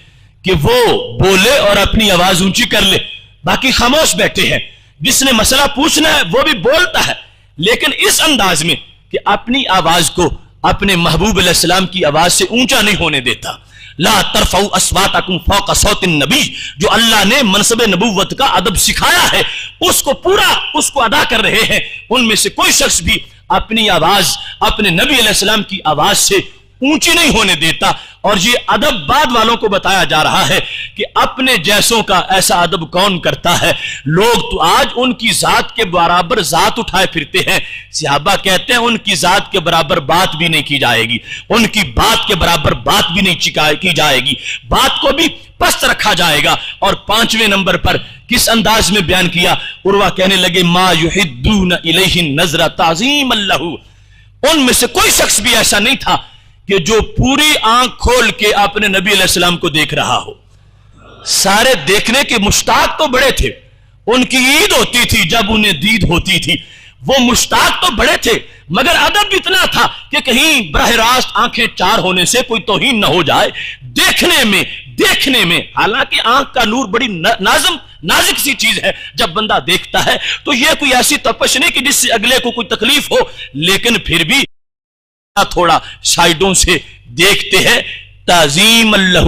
کہ وہ بولے اور اپنی آواز اونچی کر لے، باقی خاموش بیٹھے ہیں۔ جس نے مسئلہ پوچھنا ہے وہ بھی بولتا ہے، لیکن اس انداز میں کہ اپنی آواز کو اپنے محبوب علیہ السلام کی آواز سے اونچا نہیں ہونے دیتا۔ لا ترفعوا اصواتکم فوق صوت النبی، جو اللہ نے منصب نبوت کا ادب سکھایا ہے اس کو پورا اس کو ادا کر رہے ہیں۔ ان میں سے کوئی شخص بھی اپنی آواز اپنے نبی علیہ السلام کی آواز سے اونچی نہیں ہونے دیتا، اور یہ ادب بعد والوں کو بتایا جا رہا ہے کہ اپنے جیسوں کا ایسا ادب کون کرتا ہے؟ لوگ تو آج ان کی ذات کے برابر ذات اٹھائے پھرتے ہیں، صحابہ کہتے ہیں ان کی ذات کے برابر بات بھی نہیں کی جائے گی، ان کی بات کے برابر بات بھی نہیں کی جائے گی، بات کو بھی پست رکھا جائے گا۔ اور 5ویں نمبر پر کس انداز میں بیان کیا؟ عروہ کہنے لگے ما یحدون الیہ النظر تعظیما لہ، ان میں سے کوئی شخص بھی ایسا نہیں تھا کہ جو پوری آنکھ کھول کے اپنے نبی علیہ السلام کو دیکھ رہا ہو۔ سارے دیکھنے کے مشتاق تو بڑے تھے، ان کی عید ہوتی تھی جب انہیں دید ہوتی تھی، وہ مشتاق تو بڑے تھے، مگر ادب اتنا تھا کہ کہیں براہ راست آنکھیں 4 ہونے سے کوئی توہین نہ ہو جائے۔ دیکھنے میں حالانکہ آنکھ کا نور بڑی نازک سی چیز ہے، جب بندہ دیکھتا ہے تو یہ کوئی ایسی تپش نہیں کہ جس سے اگلے کو کوئی تکلیف ہو، لیکن پھر بھی تھوڑا سائیڈوں سے دیکھتے ہیں۔ تعظیم اللہ،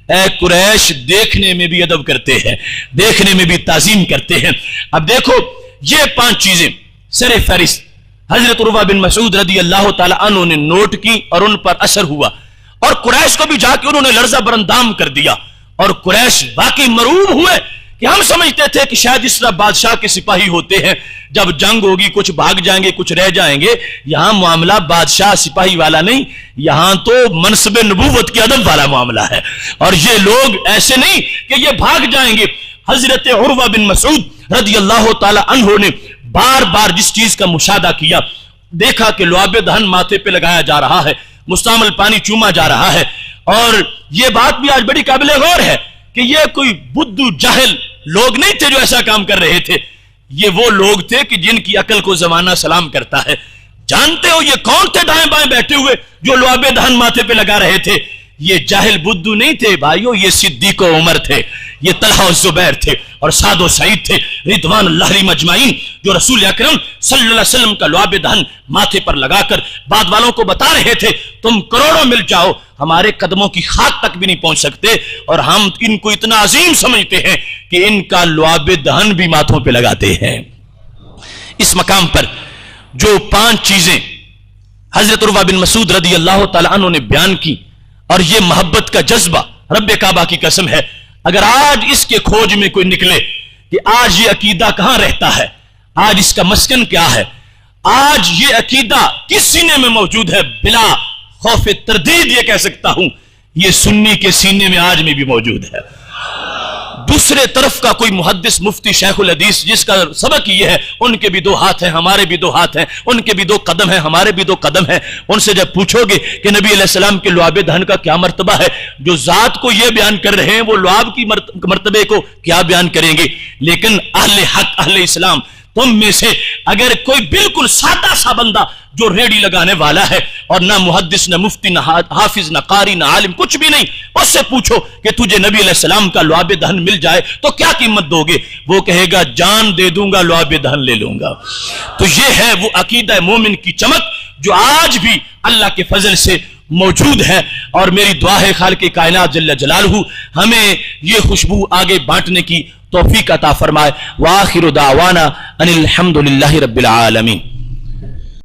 اے قریش دیکھنے میں بھی ادب کرتے ہیں، دیکھنے میں بھی تعظیم کرتے ہیں۔ اب دیکھو یہ 5 چیزیں سر فہرست حضرت عروہ بن مسعود رضی اللہ تعالی عنہ نے نوٹ کی اور ان پر اثر ہوا، اور قریش کو بھی جا کے انہوں نے لرزہ برندام کر دیا، اور قریش واقعی مرعوب ہوئے کہ ہم سمجھتے تھے کہ شاید اس طرح بادشاہ کے سپاہی ہوتے ہیں، جب جنگ ہوگی کچھ بھاگ جائیں گے کچھ رہ جائیں گے، یہاں معاملہ بادشاہ سپاہی والا نہیں، یہاں تو منصب نبوت کے ادب والا معاملہ ہے، اور یہ لوگ ایسے نہیں کہ یہ بھاگ جائیں گے۔ حضرت عروہ بن مسعود رضی اللہ تعالی عنہ نے بار بار جس چیز کا مشاہدہ کیا، دیکھا کہ لعاب دہن ماتھے پہ لگایا جا رہا ہے، مستعمل پانی چوما جا رہا ہے، اور یہ بات بھی آج بڑی قابل غور ہے کہ یہ کوئی بدھو جاہل لوگ نہیں تھے جو ایسا کام کر رہے تھے، یہ وہ لوگ تھے کہ جن کی عقل کو زمانہ سلام کرتا ہے۔ جانتے ہو یہ کون تھے دائیں بائیں بیٹھے ہوئے جو لعاب دہن ماتھے پہ لگا رہے تھے؟ یہ جاہل بدو نہیں تھے بھائیو، یہ صدیق و عمر تھے، یہ طلحہ و زبیر تھے، اور سعد و سعید تھے رضوان اللہ علیہم اجمعین، جو رسول اکرم صلی اللہ علیہ وسلم کا لعاب دہن ماتھے پر لگا کر بعد والوں کو بتا رہے تھے تم کروڑوں مل جاؤ ہمارے قدموں کی خاک تک بھی نہیں پہنچ سکتے، اور ہم ان کو اتنا عظیم سمجھتے ہیں کہ ان کا لعاب دہن بھی ماتھوں پہ لگاتے ہیں۔ اس مقام پر جو 5 چیزیں حضرت عروہ بن مسعود رضی اللہ تعالیٰ عنہ نے بیان کی، اور یہ محبت کا جذبہ، رب کعبہ کی قسم ہے اگر آج اس کے کھوج میں کوئی نکلے کہ آج یہ عقیدہ کہاں رہتا ہے، آج اس کا مسکن کیا ہے، آج یہ عقیدہ کس سینے میں موجود ہے، بلا خوف تردید یہ کہہ سکتا ہوں یہ سنی کے سینے میں آج میں بھی موجود ہے۔ دوسرے طرف کا کوئی محدث مفتی شیخ الحدیث جس کا سبق یہ ہے ان کے بھی 2 ہاتھ ہیں ہمارے بھی 2 ہاتھ ہیں، ان کے بھی 2 قدم ہیں ہمارے بھی 2 قدم ہیں، ان سے جب پوچھو گے کہ نبی علیہ السلام کے لعاب دہن کا کیا مرتبہ ہے، جو ذات کو یہ بیان کر رہے ہیں وہ لعاب کی مرتبے کو کیا بیان کریں گے۔ لیکن اہل حق اہل اسلام تم میں سے اگر کوئی بالکل سادہ سا بندہ جو ریڑی لگانے والا ہے اور نہ محدث نہ مفتی نہ حافظ نہ قاری نہ عالم کچھ بھی نہیں، اس سے پوچھو کہ تجھے نبی علیہ السلام کا لعاب دہن مل جائے تو کیا قیمت دو گے، وہ کہے گا جان دے دوں گا لعاب دہن لے لوں گا۔ تو یہ ہے وہ عقیدہ مومن کی چمک جو آج بھی اللہ کے فضل سے موجود ہے، اور میری دعا ہے خالق کائنات جل جلالہ ہمیں یہ خوشبو آگے بانٹنے کی توفیق عطا فرمائے۔ وآخر دعوانا ان الحمد للہ رب العالمین۔